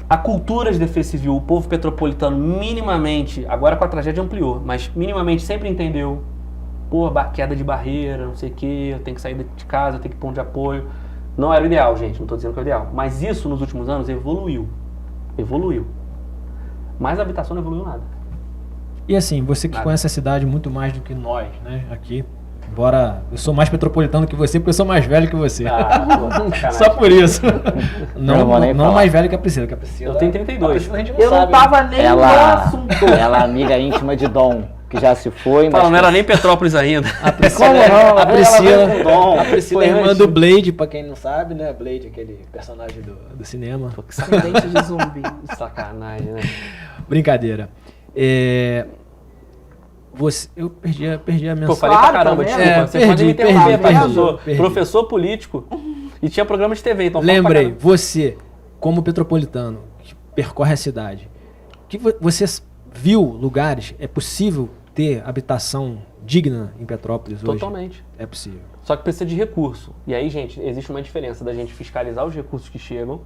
A cultura de defesa civil, o povo petropolitano minimamente, agora com a tragédia ampliou, mas minimamente sempre entendeu. Pô, queda de barreira, não sei o que, eu tenho que sair de casa, eu tenho que ir para um de apoio. Não era o ideal, gente, não estou dizendo que é o ideal. Mas isso nos últimos anos evoluiu. Evoluiu. Mas a habitação não evoluiu nada. E assim, você que conhece a cidade muito mais do que nós, né, aqui. Embora eu sou mais petropolitano que você, porque eu sou mais velho que você. Só por isso. não mais velho que a Priscila. Eu tenho 32. Eu não tava nem no assunto. Ela é amiga íntima de Dom, que já se foi. Fala, não era nem Petrópolis ainda. A Priscila é irmã do Blade, pra quem não sabe, né? Blade, aquele personagem do cinema. Dente de zumbi. Sacanagem, né? Brincadeira. Eu perdi a mensagem. Pô, falei pra caramba, desculpa. Você pode me interromper, professor político. E tinha programa de TV, então lembrei, você, como petropolitano, que percorre a cidade, que você viu lugares, é possível ter habitação digna em Petrópolis hoje? Totalmente. É possível. Só que precisa de recurso. E aí, gente, existe uma diferença da gente fiscalizar os recursos que chegam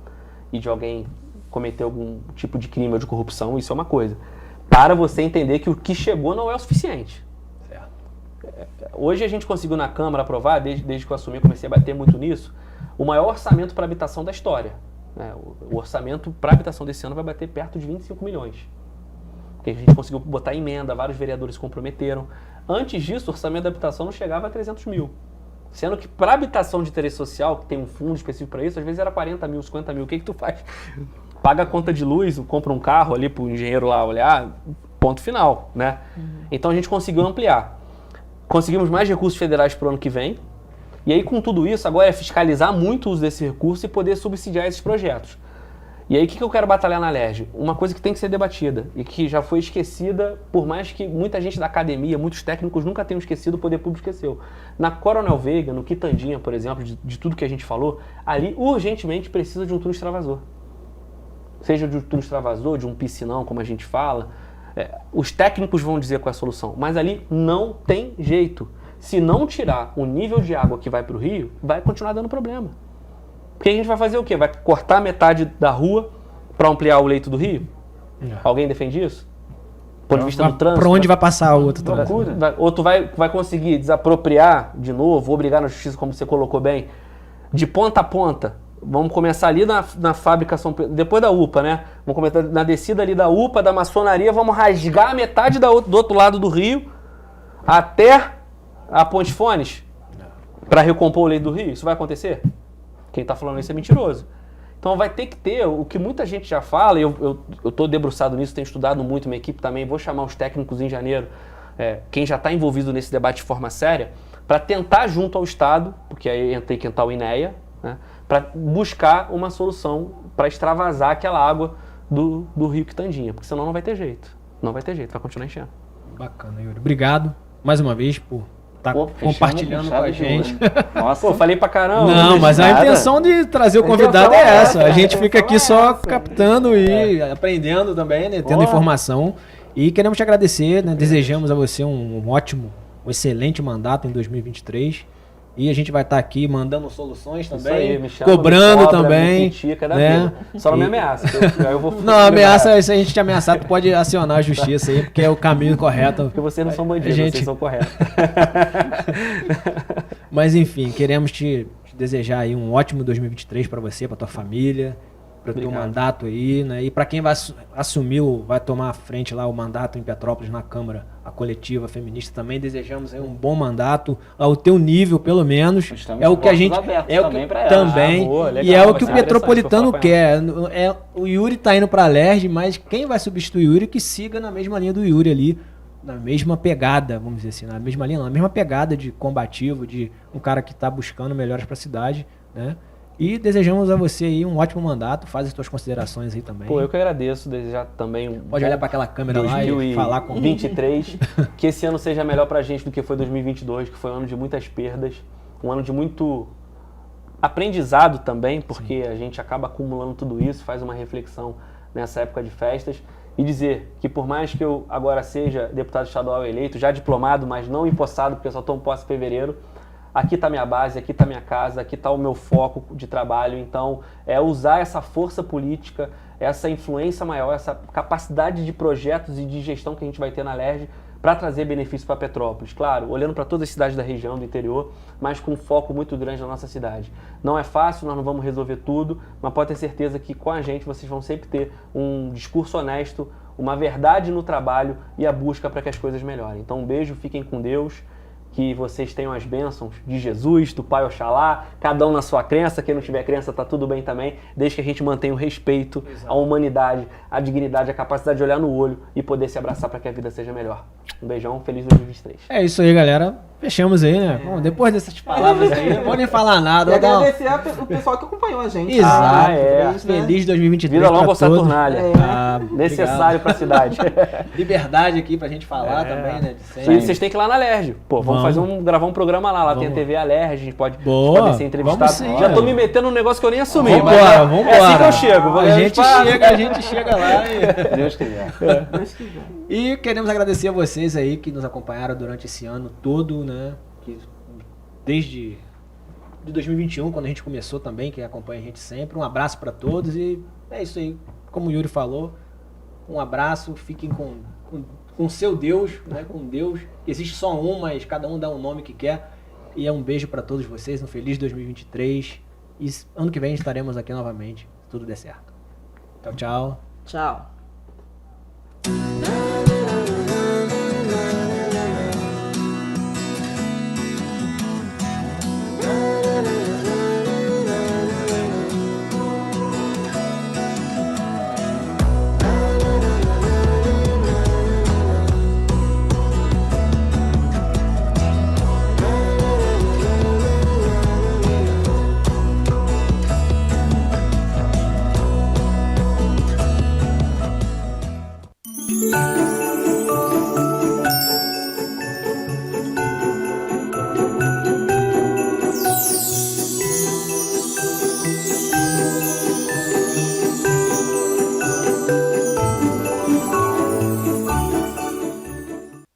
e de alguém cometer algum tipo de crime ou de corrupção, isso é uma coisa. Para você entender que o que chegou não é o suficiente. Certo. Hoje a gente conseguiu na Câmara aprovar, desde que eu assumi, comecei a bater muito nisso, o maior orçamento para habitação da história. Né? O orçamento para habitação desse ano vai bater perto de 25 milhões. Porque a gente conseguiu botar emenda, vários vereadores se comprometeram. Antes disso, o orçamento da habitação não chegava a 300 mil. Sendo que para habitação de interesse social, que tem um fundo específico para isso, às vezes era 40 mil, 50 mil. O que tu faz? Paga a conta de luz, compra um carro ali para o engenheiro lá olhar, ponto final, né? Então a gente conseguiu ampliar. Conseguimos mais recursos federais para o ano que vem. E aí com tudo isso, agora é fiscalizar muito o uso desse recurso e poder subsidiar esses projetos. E aí o que eu quero batalhar na LERJ? Uma coisa que tem que ser debatida e que já foi esquecida, por mais que muita gente da academia, muitos técnicos nunca tenham esquecido, o poder público esqueceu. Na Coronel Veiga, no Quitandinha, por exemplo, de tudo que a gente falou, ali urgentemente precisa de um túnel extravasor. Seja de um túnel extravasor, de um piscinão, como a gente fala, os técnicos vão dizer qual é a solução, mas ali não tem jeito. Se não tirar o nível de água que vai para o rio, vai continuar dando problema. Porque a gente vai fazer o quê? Vai cortar metade da rua para ampliar o leito do rio? Alguém defende isso? Do ponto de vista do trânsito? Para onde vai passar o outro trânsito? Ou tu vai conseguir desapropriar de novo, obrigar na justiça, como você colocou bem, de ponta a ponta. Vamos começar ali na fábrica São Pedro, depois da UPA, né? Vamos começar na descida ali da UPA, da maçonaria, vamos rasgar a metade do outro lado do rio até a Ponte Fones para recompor o leito do rio. Isso vai acontecer? Quem está falando isso é mentiroso. Então vai ter que ter o que muita gente já fala, eu estou debruçado nisso, tenho estudado muito, minha equipe também, vou chamar os técnicos em janeiro, quem já está envolvido nesse debate de forma séria, para tentar junto ao Estado, porque aí tem que entrar o INEA, né, para buscar uma solução para extravasar aquela água do rio Quitandinha, porque senão não vai ter jeito. Não vai ter jeito, vai continuar enchendo. Bacana, Yuri. Obrigado mais uma vez por estar compartilhando com a gente. Nossa, falei pra caramba. Não, mas a intenção de trazer o convidado é essa. A gente fica aqui só captando e aprendendo também, né, tendo informação. E queremos te agradecer, né, desejamos a você um excelente mandato em 2023. E a gente vai estar aqui mandando soluções também, aí, me chama, cobrando me cobra, também. Me critica, né? Só não me ameaça. Eu vou não, ameaça, se a gente te ameaçar, tu pode acionar a justiça aí, porque é o caminho correto. Porque vocês não são bandidos, vocês são corretos. Mas enfim, queremos te desejar aí um ótimo 2023 para você, para tua família, para o teu mandato aí, né? E para quem vai tomar à frente lá o mandato em Petrópolis na Câmara, a coletiva feminista, também desejamos aí um bom mandato ao teu nível, pelo menos. É o que a gente também e é o que o petropolitano quer. O Yuri tá indo para a LERJ, mas quem vai substituir o Yuri que siga na mesma linha do Yuri ali, na mesma pegada, vamos dizer assim, na mesma linha, não, na mesma pegada de combativo, de um cara que está buscando melhores para a cidade, né? E desejamos a você aí um ótimo mandato, faz as suas considerações aí também. Pô, eu que agradeço, desejar também Pode olhar para aquela câmera lá e falar com 2023, que esse ano seja melhor pra gente do que foi 2022, que foi um ano de muitas perdas, um ano de muito aprendizado também, porque a gente acaba acumulando tudo isso, faz uma reflexão nessa época de festas, e dizer que por mais que eu agora seja deputado estadual eleito, já diplomado, mas não empossado, porque eu só tomo posse em fevereiro, aqui está minha base, aqui está minha casa, aqui está o meu foco de trabalho. Então, é usar essa força política, essa influência maior, essa capacidade de projetos e de gestão que a gente vai ter na LERJ para trazer benefício para Petrópolis. Claro, olhando para todas as cidades da região, do interior, mas com um foco muito grande na nossa cidade. Não é fácil, nós não vamos resolver tudo, mas pode ter certeza que com a gente vocês vão sempre ter um discurso honesto, uma verdade no trabalho e a busca para que as coisas melhorem. Então, um beijo, fiquem com Deus. Que vocês tenham as bênçãos de Jesus, do Pai Oxalá, cada um na sua crença, quem não tiver crença tá tudo bem também, desde que a gente mantenha o respeito, a humanidade, a dignidade, a capacidade de olhar no olho e poder se abraçar para que a vida seja melhor. Um beijão, feliz 2023. É isso aí, galera. Fechamos aí, né? Bom, depois dessas palavras aí, não vou nem falar nada. E agradecer o pessoal que acompanhou a gente. Exato. Feliz 2023 Vida longa pra ao todos. Saturnália. Necessário para a cidade. Liberdade aqui pra gente falar também, né? De E vocês têm que ir lá na LERJ. Pô, vamos gravar um programa lá. Lá tem a TV Alerj, a gente pode ser entrevistado. Sim, já tô me metendo num negócio que eu nem assumi. Vambora. É assim que eu chego. A gente chega lá e... Deus quiser. E queremos agradecer a vocês aí que nos acompanharam durante esse ano todo, né? Que desde de 2021, quando a gente começou também, que acompanha a gente sempre. Um abraço para todos e é isso aí. Como o Yuri falou, um abraço, fiquem com seu Deus, né? Com Deus. Existe só um, mas cada um dá um nome que quer. E é um beijo para todos vocês, um feliz 2023. E ano que vem estaremos aqui novamente, se tudo der certo. Tchau, tchau. Tchau. Música